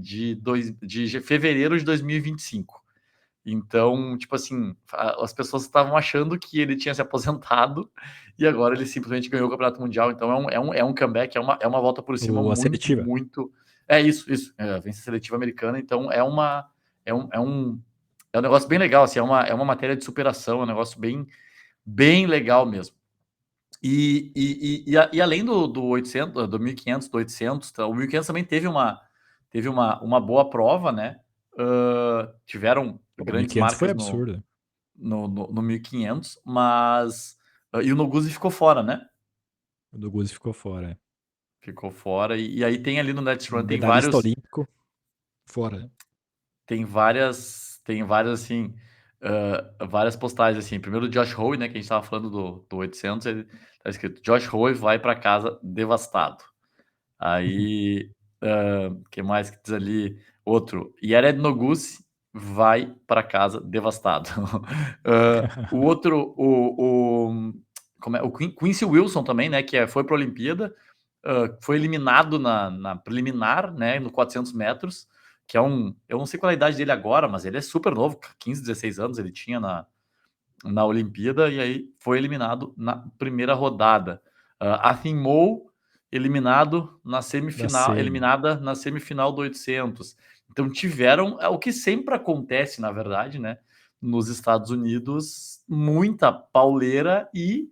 fevereiro de 2025. Então, tipo assim, as pessoas estavam achando que ele tinha se aposentado e agora ele simplesmente ganhou o Campeonato Mundial. Então é um comeback, é uma volta por cima A muito, seletiva. muito. É isso. Vence a seletiva americana, então é um negócio bem legal, assim, é uma matéria de superação, é um negócio bem, bem legal mesmo. E além do 800, do 1500, do 800, o 1500 também teve uma boa prova, né? Tiveram O mil e grandes quinhentos foi marcas no, absurdo. no, no, no 1500, mas. E o Noguzi ficou fora, né? O do Guzzi ficou fora. Ficou fora. E aí tem ali no Let's Run, tem Medalhista vários. olímpico, fora. Né? Tem várias, assim. Várias postagens, assim. Primeiro o Josh Howe, né? Que a gente tava falando do 800, ele tá escrito: Josh Howe vai para casa devastado. Aí, que mais que diz ali? Outro, Yared Noguchi vai para casa devastado. O outro, o Quincy Wilson também, né, que foi para a Olimpíada, foi eliminado na preliminar, né, no 400 metros, que eu não sei qual é a idade dele agora, mas ele é super novo, 15, 16 anos ele tinha na Olimpíada, e aí foi eliminado na primeira rodada. A Thimou Da semi. eliminada na semifinal do 800. Então tiveram o que sempre acontece, na verdade, né? Nos Estados Unidos, muita pauleira e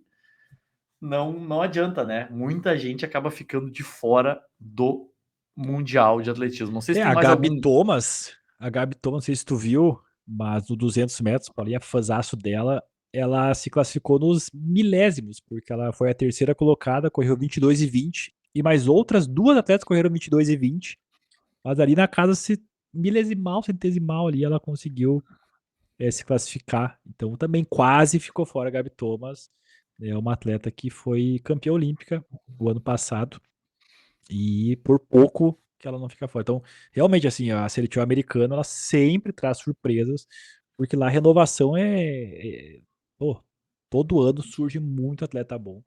não adianta, né? Muita gente acaba ficando de fora do Mundial de Atletismo. Não sei se É, tem mais algum. A Gabi Thomas, não sei se tu viu, mas no 200 metros, Paulinha, fãzaço dela, ela se classificou nos milésimos, porque ela foi a terceira colocada, correu 22:20, e mais outras duas atletas correram 22:20, mas ali na casa milesimal, centesimal ali, ela conseguiu se classificar. Então também quase ficou fora a Gabi Thomas, é uma atleta que foi campeã olímpica o ano passado, e por pouco que ela não fica fora. Então, realmente, assim, a seletiva americana, ela sempre traz surpresas, porque lá a renovação pô, todo ano surge muito atleta bom.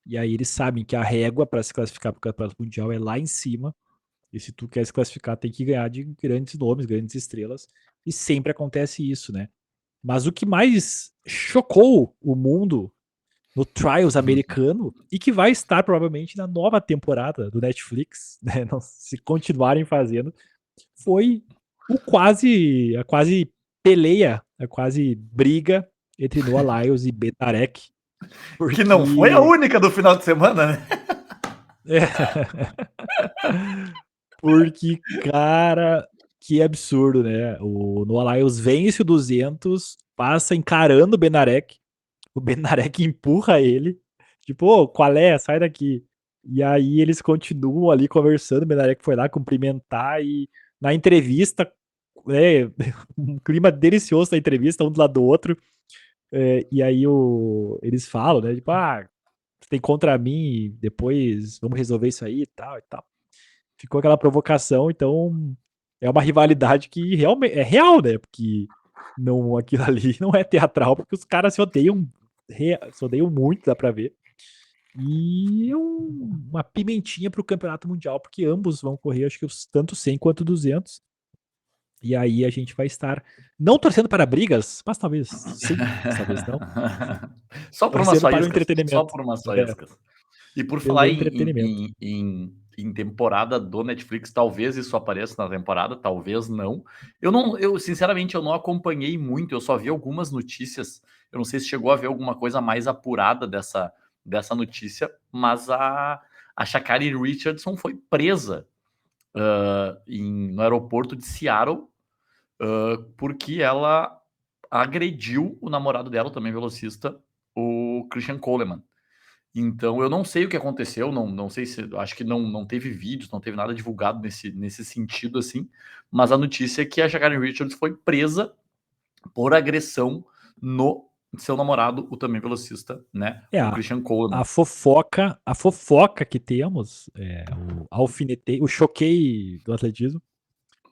E aí eles sabem que a régua para se classificar para o Campeonato Mundial é lá em cima. E se tu quer se classificar, tem que ganhar de grandes nomes, grandes estrelas. E sempre acontece isso, né? Mas o que mais chocou o mundo no Trials americano e que vai estar provavelmente na nova temporada do Netflix, né, se continuarem fazendo, foi a quase peleia, a quase briga entre Noah Lyles e Bednarek, Que não foi a porque única do final de semana, né? porque cara, que absurdo, né? O Noah Lyles vence o 200, passa encarando o Bednarek empurra ele, tipo, ô, qual é? Sai daqui. E aí eles continuam ali conversando, o Bednarek foi lá cumprimentar e na entrevista, um clima delicioso na entrevista, um do lado do outro, e aí eles falam, né, tipo, você tem contra mim, depois vamos resolver isso aí e tal e tal. Ficou aquela provocação, então é uma rivalidade que realmente é real, né? Porque não, aquilo ali não é teatral, porque os caras se odeiam muito, dá pra ver. E uma pimentinha pro campeonato mundial, porque ambos vão correr, acho que tanto 100 quanto 200. E aí a gente vai estar não torcendo para brigas, mas talvez sim, mas talvez não, Só por umas torcendo para o faíscas. Só entretenimento, por umas é, faíscas. E por pelo falar entretenimento. em temporada do Netflix, talvez isso apareça na temporada, talvez não. Eu sinceramente eu não acompanhei muito, eu só vi algumas notícias. Eu não sei se chegou a ver alguma coisa mais apurada dessa notícia, mas a Sha'Carri Richardson foi presa no aeroporto de Seattle porque ela agrediu o namorado dela, também velocista, o Christian Coleman. Então, eu não sei o que aconteceu, não sei se. Acho que não teve vídeos, não teve nada divulgado nesse sentido, assim. Mas a notícia é que a Sha'Carri Richards foi presa por agressão no seu namorado, o também velocista, né? É, O Christian Coleman. a fofoca que temos, o alfinetei, o choquei do atletismo,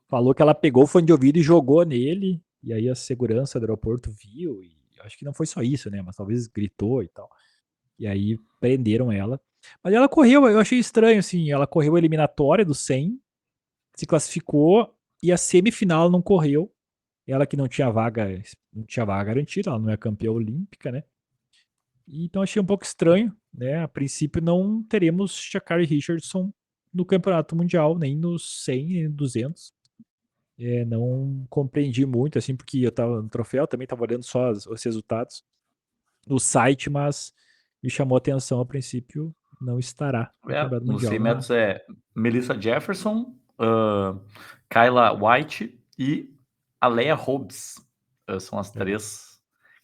falou que ela pegou o fone de ouvido e jogou nele, e aí a segurança do aeroporto viu, e acho que não foi só isso, né? Mas talvez gritou e tal. E aí prenderam ela. Mas ela correu, eu achei estranho, assim, ela correu a eliminatória do 100, se classificou, e a semifinal ela não correu. Ela que não tinha vaga garantida, ela não é campeã olímpica, né? Então achei um pouco estranho, né? A princípio não teremos Sha'Carri Richardson no campeonato mundial, nem nos 100, nem no 200. Não compreendi muito, assim, porque eu tava no troféu, também tava olhando só os resultados no site, mas me chamou a atenção, a princípio não estará no campeonato Nos 100 mundial. metros é Melissa Jefferson, Kyla White e Alea Hobbs. São as É. 3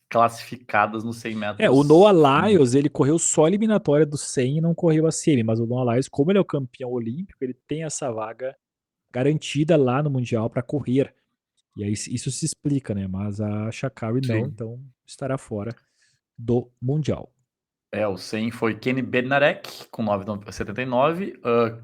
classificadas nos 100 O Noah metros feminino. Lyles, ele correu só a eliminatória do 100 e não correu a semi, mas o Noah Lyles, como ele é o campeão olímpico, ele tem essa vaga garantida lá no Mundial para correr. E aí isso se explica, né? Mas a Sha'Carri não, Sim. então estará fora do Mundial. O 100 foi Kenny Bednarek com 9,79,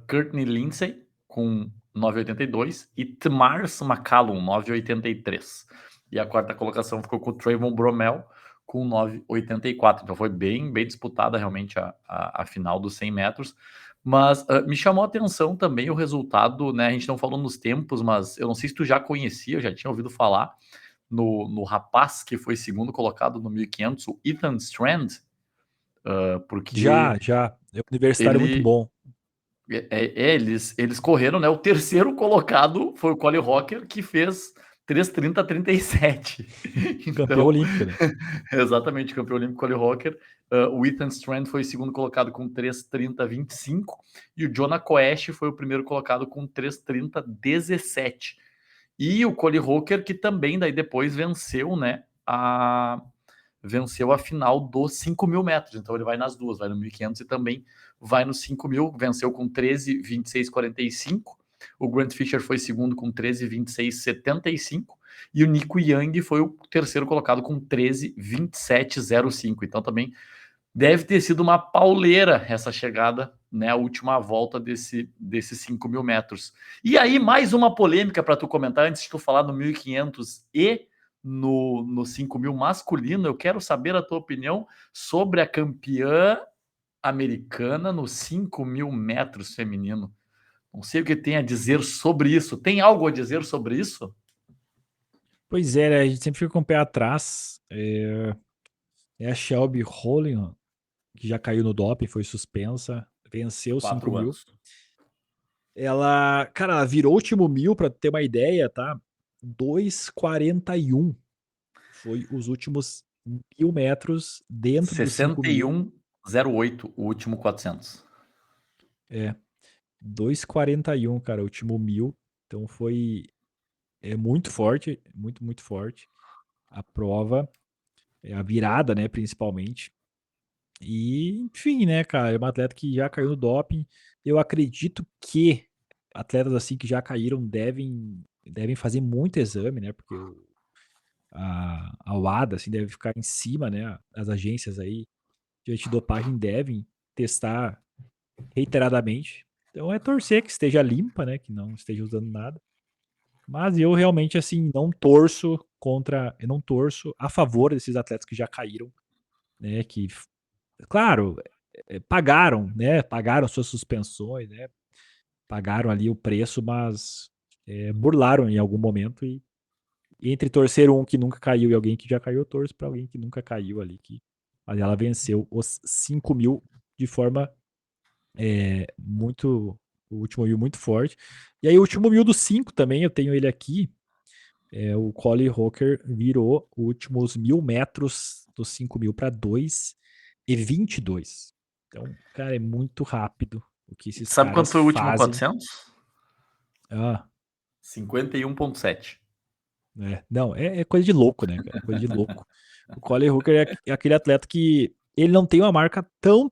Courtney Lindsay com 9,82 e Tmars McCallum, 9,83. E a quarta colocação ficou com o Trayvon Bromell com 9,84. Então foi bem disputada realmente a final dos 100 metros. Mas me chamou a atenção também o resultado, né? A gente não falou nos tempos, mas eu não sei se tu já conhecia, eu já tinha ouvido falar no rapaz que foi segundo colocado no 1500, o Ethan Strand, porque Já. É um universitário muito ele bom. eles correram, né? O terceiro colocado foi o Collie Rocker, que fez 3:30:37. Campeão Então, olímpico, né? exatamente, campeão olímpico Collie Rocker. O Ethan Strand foi o segundo colocado com 3:30:25 e o Jonah Koesch foi o primeiro colocado com 3:30:17. E o Collie Rocker, que também daí depois venceu, né? Venceu a final dos 5.000 metros. Então ele vai nas duas, vai no 1.500 e também vai no 5.000. Venceu com 13:26:45. O Grant Fisher foi segundo com 13:26:75. E o Nico Young foi o terceiro colocado com 13:27:05. Então também deve ter sido uma pauleira essa chegada, né? A última volta desses 5.000 metros. E aí, mais uma polêmica para tu comentar antes de tu falar no 1.500 e no 5.000 masculino. Eu quero saber a tua opinião sobre a campeã americana no 5.000 metros feminino. Não sei o que tem a dizer sobre isso. Tem algo a dizer sobre isso? Pois é, né? A gente sempre fica com o pé atrás. É a Shelby Hollihan, que já caiu no doping, foi suspensa, venceu 5 4 mil. anos. Cara, ela virou o último 1.000, pra ter uma ideia, tá? 2:41 foi os últimos 1.000 metros dentro dos 5 mil. 61:08 o último 400. 2:41, cara, o último 1.000. Então foi muito forte, muito, muito forte. A prova, a virada, né, principalmente. E, enfim, né, cara, é uma atleta que já caiu no doping. Eu acredito que atletas assim que já caíram devem fazer muito exame, né, porque a WADA, assim, deve ficar em cima, né, as agências aí de antidopagem devem testar reiteradamente. Então é torcer que esteja limpa, né, que não esteja usando nada. Mas eu realmente, assim, eu não torço a favor desses atletas que já caíram, né, que, claro, pagaram, né, pagaram suas suspensões, né, pagaram ali o preço, mas burlaram em algum momento e entre torcer um que nunca caiu e alguém que já caiu, eu torço para alguém que nunca caiu ali, mas ela venceu os 5 mil de forma muito, o último 1.000 muito forte. E aí o último 1.000 dos 5 também, eu tenho ele aqui, o Collie Rocker virou os últimos 1.000 metros dos 5 mil para 2:22. Então, cara, é muito rápido o que esses Sabe quanto caras foi o último fazem. 400? Ah, 51,7. não, é coisa de louco, né, cara? É coisa de louco. O Collie Hooker é aquele atleta que ele não tem uma marca tão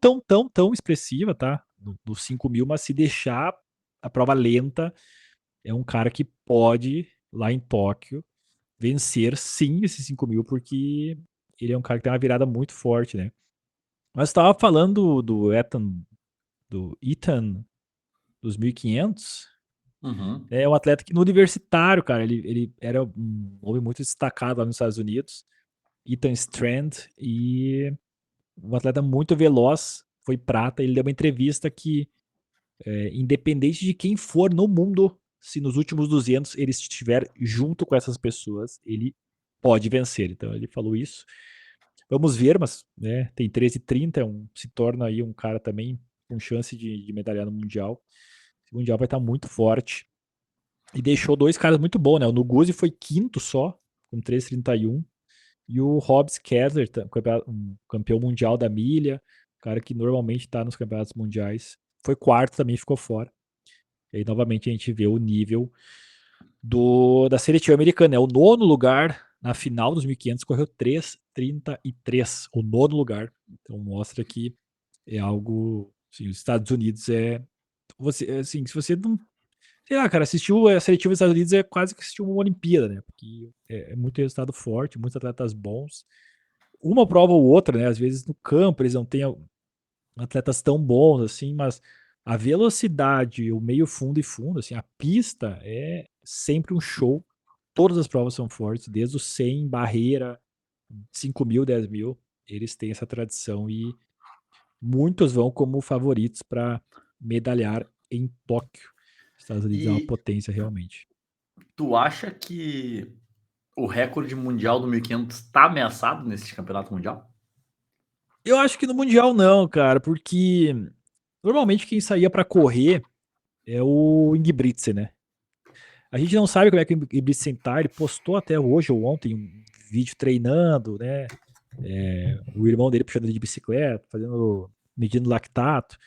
expressiva, tá? No 5 mil, mas se deixar a prova lenta, é um cara que pode, lá em Tóquio, vencer sim esses 5 mil, porque ele é um cara que tem uma virada muito forte, né? Mas estava falando do Ethan dos 1500. Uhum. É um atleta que no universitário, cara, ele era um homem muito destacado lá nos Estados Unidos, Ethan Strand, e um atleta muito veloz, foi prata. Ele deu uma entrevista que, independente de quem for no mundo, se nos últimos 200 ele estiver junto com essas pessoas, ele pode vencer. Então ele falou isso. Vamos ver, mas né, tem 13,30, se torna aí um cara também com chance de medalhar no Mundial. O Mundial vai estar muito forte. E deixou dois caras muito bons, né? O Nuguzi foi quinto só, com 3,31. E o Hobbs Kessler, um campeão mundial da milha, cara que normalmente está nos campeonatos mundiais, foi quarto também, ficou fora. E aí, novamente, a gente vê o nível da seletiva americana. É o nono lugar na final dos 1.500, correu 3,33, o nono lugar. Então mostra que é algo. Assim, os Estados Unidos assim, se você não. Sei lá, cara, assistiu a seletiva dos Estados Unidos é quase que assistir uma Olimpíada, né? Porque é muito resultado forte, muitos atletas bons. Uma prova ou outra, né? Às vezes no campo eles não têm atletas tão bons assim, mas a velocidade, o meio fundo e fundo, assim, a pista é sempre um show. Todas as provas são fortes, desde o 100, barreira, 5 mil, 10 mil. Eles têm essa tradição e muitos vão como favoritos para medalhar em Tóquio. Os Estados Unidos é uma E potência realmente. tu acha que o recorde mundial do 1.500 está ameaçado nesse campeonato mundial? Eu acho que no Mundial não, cara, porque normalmente quem saía para correr é o Ingebrigtsen, né? A gente não sabe como é que o Ingebrigtsen tá, ele postou até hoje ou ontem um vídeo treinando, né? O irmão dele puxando ele de bicicleta, medindo lactato.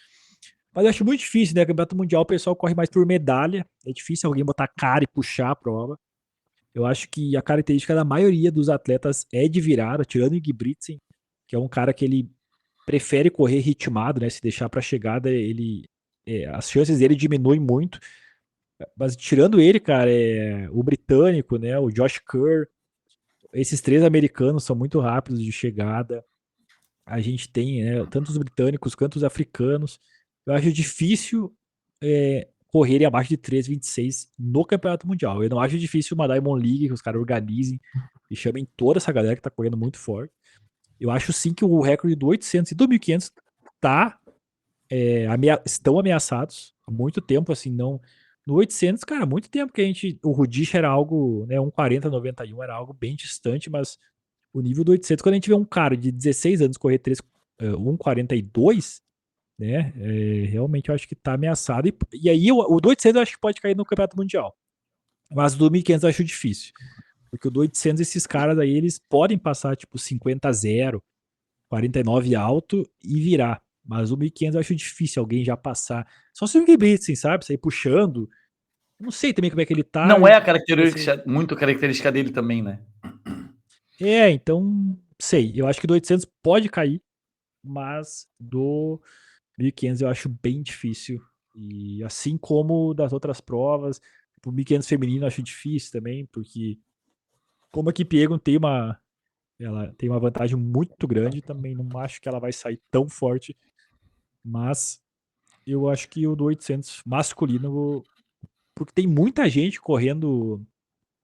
Mas eu acho muito difícil, né? Campeonato Mundial o pessoal corre mais por medalha. É difícil alguém botar a cara e puxar a prova. Eu acho que a característica da maioria dos atletas é de virada, tirando o Ingebrigtsen, que é um cara que ele prefere correr ritmado, né? Se deixar para chegada, as chances dele diminuem muito. Mas tirando ele, cara, o britânico, né? O Josh Kerr, esses três americanos são muito rápidos de chegada. A gente tem, né, tanto os britânicos quanto os africanos. Eu acho difícil correrem abaixo de 3,26 no Campeonato Mundial. Eu não acho difícil uma Diamond League que os caras organizem e chamem toda essa galera que tá correndo muito forte. Eu acho sim que o recorde do 800 e do 1.500 tá, estão ameaçados há muito tempo, assim, não. No 800, cara, muito tempo que o Rudisha era algo, né, 1,40,91 era algo bem distante, mas o nível do 800, quando a gente vê um cara de 16 anos correr 1,42, né, realmente eu acho que tá ameaçado. E aí o do 800 eu acho que pode cair no Campeonato Mundial, mas o do 1.500 eu acho difícil, porque o do 800 esses caras aí, eles podem passar tipo 50-0, 49 alto e virar. Mas o 1.500 eu acho difícil alguém já passar. Só se o Ingebrigtsen, sabe? Sair puxando. Eu não sei também como é que ele tá. Não é a Vai ser... característica, muito característica dele também, né? Então, sei. Eu acho que do 800 pode cair, mas do 1.500 eu acho bem difícil. E assim como das outras provas, o 1.500 feminino eu acho difícil também, porque como a Kipiegon ela tem uma vantagem muito grande, também não acho que ela vai sair tão forte, mas eu acho que o do 800 masculino, porque tem muita gente correndo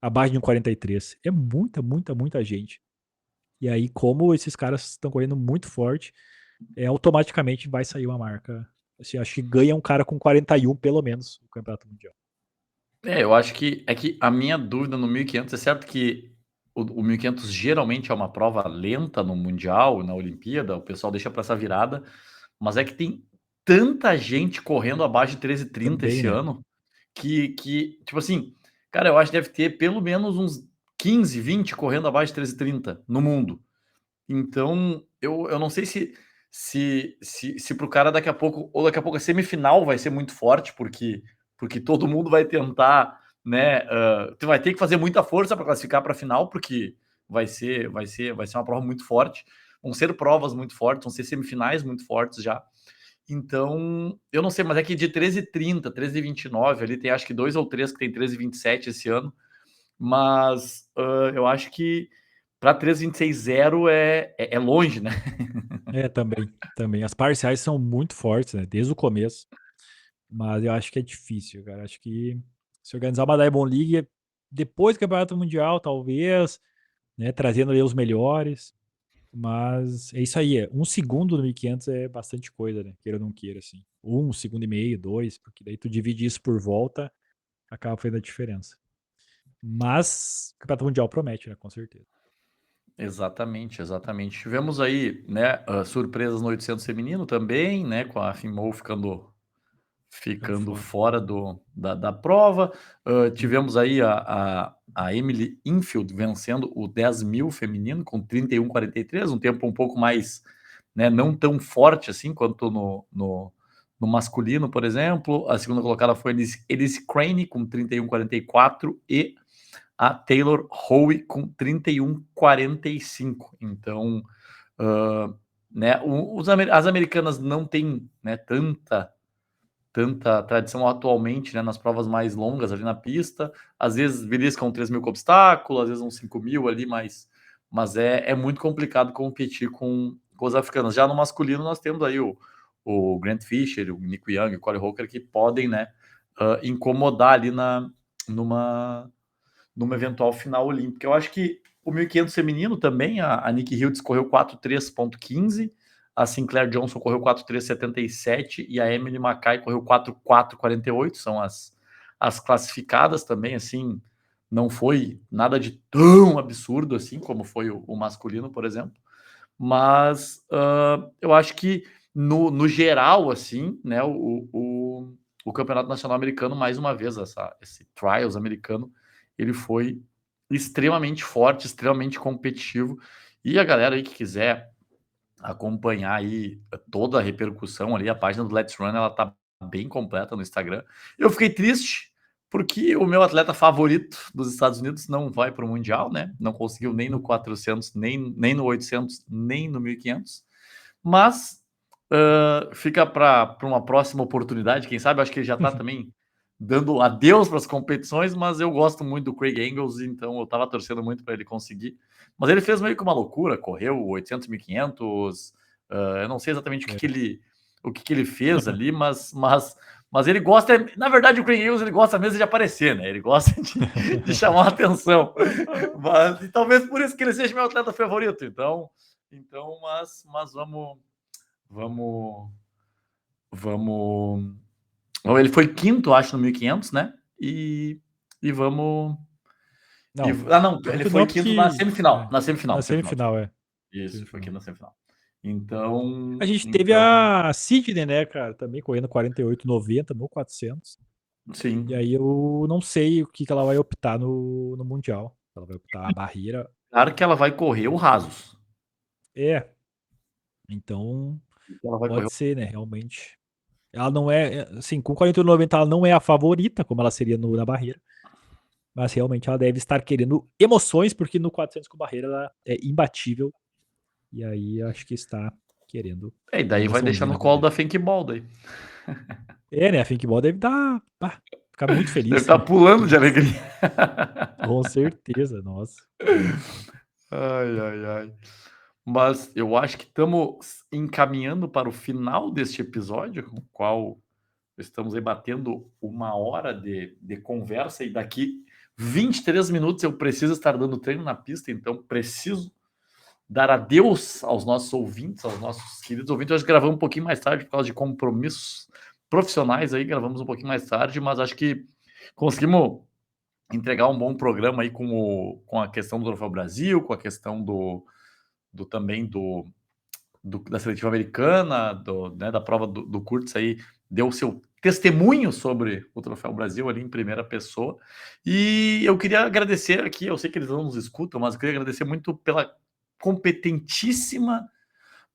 abaixo de um 43. É muita, muita, muita gente. E aí, como esses caras estão correndo muito forte, automaticamente vai sair uma marca. Assim, acho que ganha um cara com 41, pelo menos, no Campeonato Mundial. Eu acho que é que a minha dúvida no 1.500 é certo que o 1.500 geralmente é uma prova lenta no Mundial, na Olimpíada, o pessoal deixa para essa virada, mas é que tem tanta gente correndo abaixo de 13,30 Também, esse né? ano tipo assim, cara, eu acho que deve ter pelo menos uns 15, 20 correndo abaixo de 13,30 no mundo. Então, eu não sei se para o cara daqui a pouco, ou daqui a pouco a semifinal vai ser muito forte, porque todo mundo vai tentar, né? Tu vai ter que fazer muita força para classificar para a final, porque vai ser uma prova muito forte. Vão ser provas muito fortes, vão ser semifinais muito fortes já. Então, eu não sei, mas é que de 13,30, 13,29, ali tem acho que dois ou três que tem 13,27 esse ano. mas eu acho que para 3,26,0 é longe, né? Também. As parciais são muito fortes, né? Desde o começo. Mas eu acho que é difícil, cara. Acho que se organizar uma Diamond League depois do Campeonato Mundial, talvez, né? Trazendo ali os melhores. Mas é isso aí. Um segundo no 1.500 é bastante coisa, né? Queira ou não queira, assim. 1,5 segundos, 2, porque daí tu divide isso por volta, acaba fazendo a diferença. Mas o Campeonato Mundial promete, né? Com certeza. Exatamente, exatamente. Tivemos aí, né, surpresas no 800 feminino também, né, com a Fimou Ficando ficando fora. fora da prova. Tivemos aí a Emily Infield vencendo o 10.000 feminino com 31,43, um tempo um pouco mais, né, não tão forte assim quanto no masculino, por exemplo. A segunda colocada foi Elise Crane com 31,44 e a Taylor Howe com 31,45. Então, né, as americanas não têm, né, tanta tradição atualmente, né, nas provas mais longas ali na pista. Às vezes beliscam 3.000 com obstáculo, às vezes uns 5.000 ali, mas é muito complicado competir com os africanos. Já no masculino nós temos aí o Grant Fisher, o Nico Young, o Corey Holker, que podem, né, incomodar ali numa eventual final olímpica. Eu acho que o 1.500 feminino também, a Nikki Hiltz correu 4,3,15, a Sinclair Johnson correu 4,3,77 e a Emily Mackay correu 4,4,48, são as classificadas também, assim, não foi nada de tão absurdo assim como foi o masculino, por exemplo, mas eu acho que no geral, assim, né, o Campeonato Nacional Americano, mais uma vez, esse Trials americano, ele foi extremamente forte, extremamente competitivo, e a galera aí que quiser acompanhar aí toda a repercussão ali, a página do Let's Run, ela tá bem completa no Instagram. Eu fiquei triste porque o meu atleta favorito dos Estados Unidos não vai para o Mundial, né? Não conseguiu nem no 400, nem no 800, nem no 1.500. Mas fica para uma próxima oportunidade, quem sabe? Eu acho que ele já está também dando adeus para as competições, mas eu gosto muito do Craig Engels, então eu estava torcendo muito para ele conseguir. Mas ele fez meio que uma loucura, correu 800, 1.500, eu não sei exatamente o que ele fez ali, mas ele gosta, na verdade o Craig Engels ele gosta mesmo de aparecer, né? Ele gosta de chamar a atenção. Mas e talvez por isso que ele seja meu atleta favorito. Então mas vamos vamos ele foi quinto, acho, no 1.500, né? E vamos Não, não, ele quinto foi não, quinto na porque. semifinal, É, na semifinal, na semifinal, semifinal, desculpa. é. Isso, foi quinto Semifinal. na semifinal. Então A gente teve então a Sidney, né, cara? Também correndo 48,90 no 400. E sim. aí eu não sei o que ela vai optar no Mundial. Ela vai optar a barreira. Claro que ela vai correr o rasos. É. Então, Ela vai correr. pode ser, né? Realmente. Ela não é. Assim, com 41,90 ela não é a favorita, como ela seria na barreira. Mas realmente ela deve estar querendo emoções, porque no 400 com barreira ela é imbatível. E aí eu acho que está querendo E uma daí vai deixar emoçãozinha no na vida colo dele. da Finkball daí. É, né? A Thinkball deve dar. Ficar muito Deve feliz. estar pulando de Nossa, alegria. com certeza, nossa. Ai, ai, ai. Mas eu acho que estamos encaminhando para o final deste episódio, com o qual estamos aí batendo 1 hora de conversa e daqui 23 minutos eu preciso estar dando treino na pista, então preciso dar adeus aos nossos ouvintes, aos nossos queridos ouvintes. Hoje gravamos um pouquinho mais tarde por causa de compromissos profissionais aí, gravamos um pouquinho mais tarde, mas acho que conseguimos entregar um bom programa aí com a questão do Troféu Brasil, com a questão também da seletiva americana, né, da prova do Kurtz aí, deu o seu testemunho sobre o Troféu Brasil ali em primeira pessoa. E eu queria agradecer aqui, eu sei que eles não nos escutam, mas eu queria agradecer muito pela competentíssima,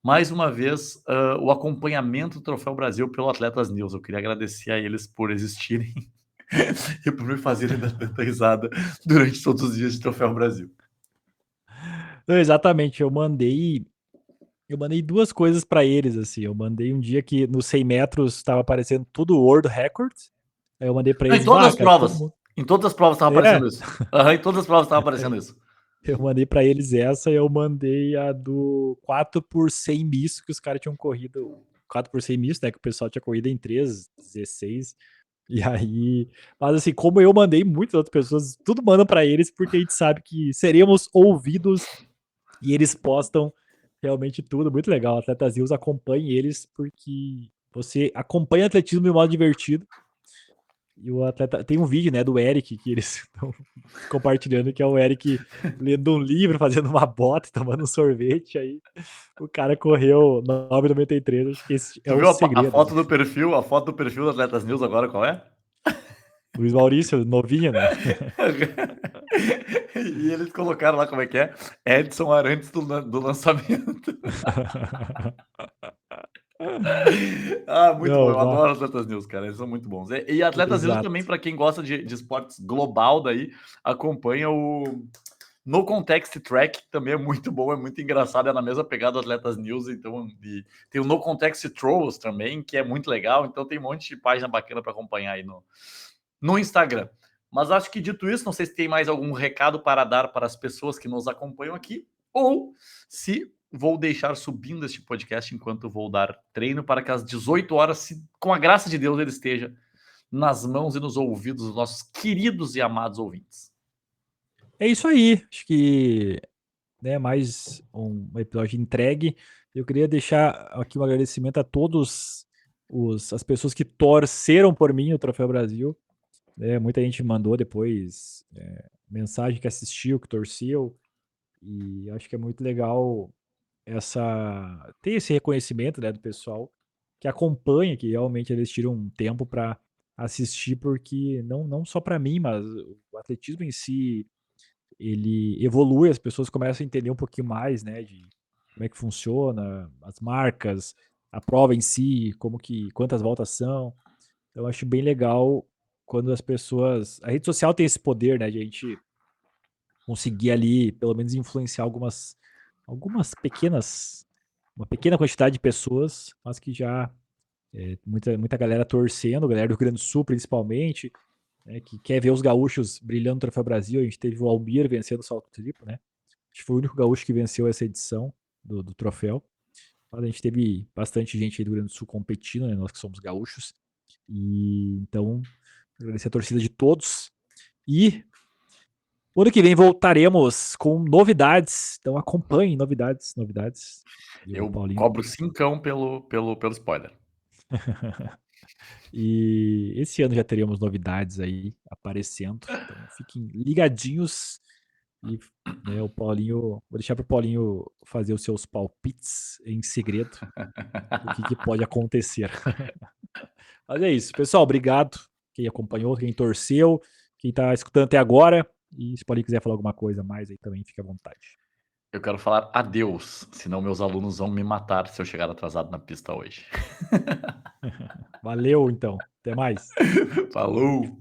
mais uma vez, o acompanhamento do Troféu Brasil pelo Atletas News. Eu queria agradecer a eles por existirem e por me fazerem dar tanta risada durante todos os dias de Troféu Brasil. Não, exatamente, eu mandei duas coisas pra eles, assim. Eu mandei um dia que nos 100 metros estava aparecendo tudo World Records. Aí eu mandei pra Não, em eles, todas as quero que todo provas. mundo. Em todas as provas estava É, aparecendo isso. Aham, em todas as provas estava aparecendo isso. eu mandei pra eles essa, eu mandei a do 4 por 100 misto, que os caras tinham corrido 4 por 100 misto, né, que o pessoal tinha corrido em 3:16. E aí, mas assim, como eu mandei, muitas outras pessoas, tudo mandam pra eles, porque a gente sabe que seremos ouvidos e eles postam realmente tudo, muito legal. Atletas News, acompanhe eles, porque você acompanha atletismo de modo divertido. E o atleta. Tem um vídeo, né, do Eric, que eles estão compartilhando, que é o Eric lendo um livro, fazendo uma bota, tomando um sorvete. Aí o cara correu 9,93. Acho que esse é Tu o viu a segredo, né? foto do perfil, a foto do perfil do Atletas News agora qual é? Luiz Maurício, novinho, né? E eles colocaram lá como é que é? Edson Arantes do lançamento. Muito bom, Não, eu adoro Atletas News, cara, eles são muito bons. E Atletas News também, exato. para quem gosta de esportes global daí, acompanha o No Context Track, que também é muito bom, é muito engraçado, é na mesma pegada do Atletas News, então tem o No Context Trolls também, que é muito legal, então tem um monte de página bacana para acompanhar aí no Instagram. Mas acho que dito isso, não sei se tem mais algum recado para dar para as pessoas que nos acompanham aqui, ou se vou deixar subindo este podcast enquanto vou dar treino para que às 18 horas, se, com a graça de Deus, ele esteja nas mãos e nos ouvidos dos nossos queridos e amados ouvintes. É isso aí. Acho que, né, mais um episódio entregue. Eu queria deixar aqui um agradecimento a todos as pessoas que torceram por mim no Troféu Brasil. Muita gente mandou depois mensagem que assistiu, que torceu. E acho que é muito legal ter esse reconhecimento, né, do pessoal que acompanha, que realmente eles tiram um tempo para assistir, porque não só para mim, mas o atletismo em si, ele evolui, as pessoas começam a entender um pouquinho mais, né, de como é que funciona, as marcas, a prova em si, quantas voltas são. Então, eu acho bem legal quando as pessoas. A rede social tem esse poder, né, de a gente conseguir ali, pelo menos, influenciar algumas pequenas. Uma pequena quantidade de pessoas, mas que já. Muita galera torcendo, galera do Rio Grande do Sul, principalmente, né, que quer ver os gaúchos brilhando no Troféu Brasil. A gente teve o Almir vencendo o salto triplo, né? Acho que foi o único gaúcho que venceu essa edição do troféu. Mas a gente teve bastante gente aí do Rio Grande do Sul competindo, né? Nós que somos gaúchos. E então, agradecer a torcida de todos. E ano que vem voltaremos com novidades. Então acompanhem novidades, novidades. E o Eu Paulinho. cobro 5 pelo spoiler. E esse ano já teremos novidades aí aparecendo. Então fiquem ligadinhos. E né, o Paulinho. Vou deixar para o Paulinho fazer os seus palpites em segredo do que pode acontecer. Mas é isso, pessoal. Obrigado quem acompanhou, quem torceu, quem está escutando até agora. E se o Paulinho quiser falar alguma coisa mais aí também, fique à vontade. Eu quero falar adeus, senão meus alunos vão me matar se eu chegar atrasado na pista hoje. Valeu, então. Até mais. Falou!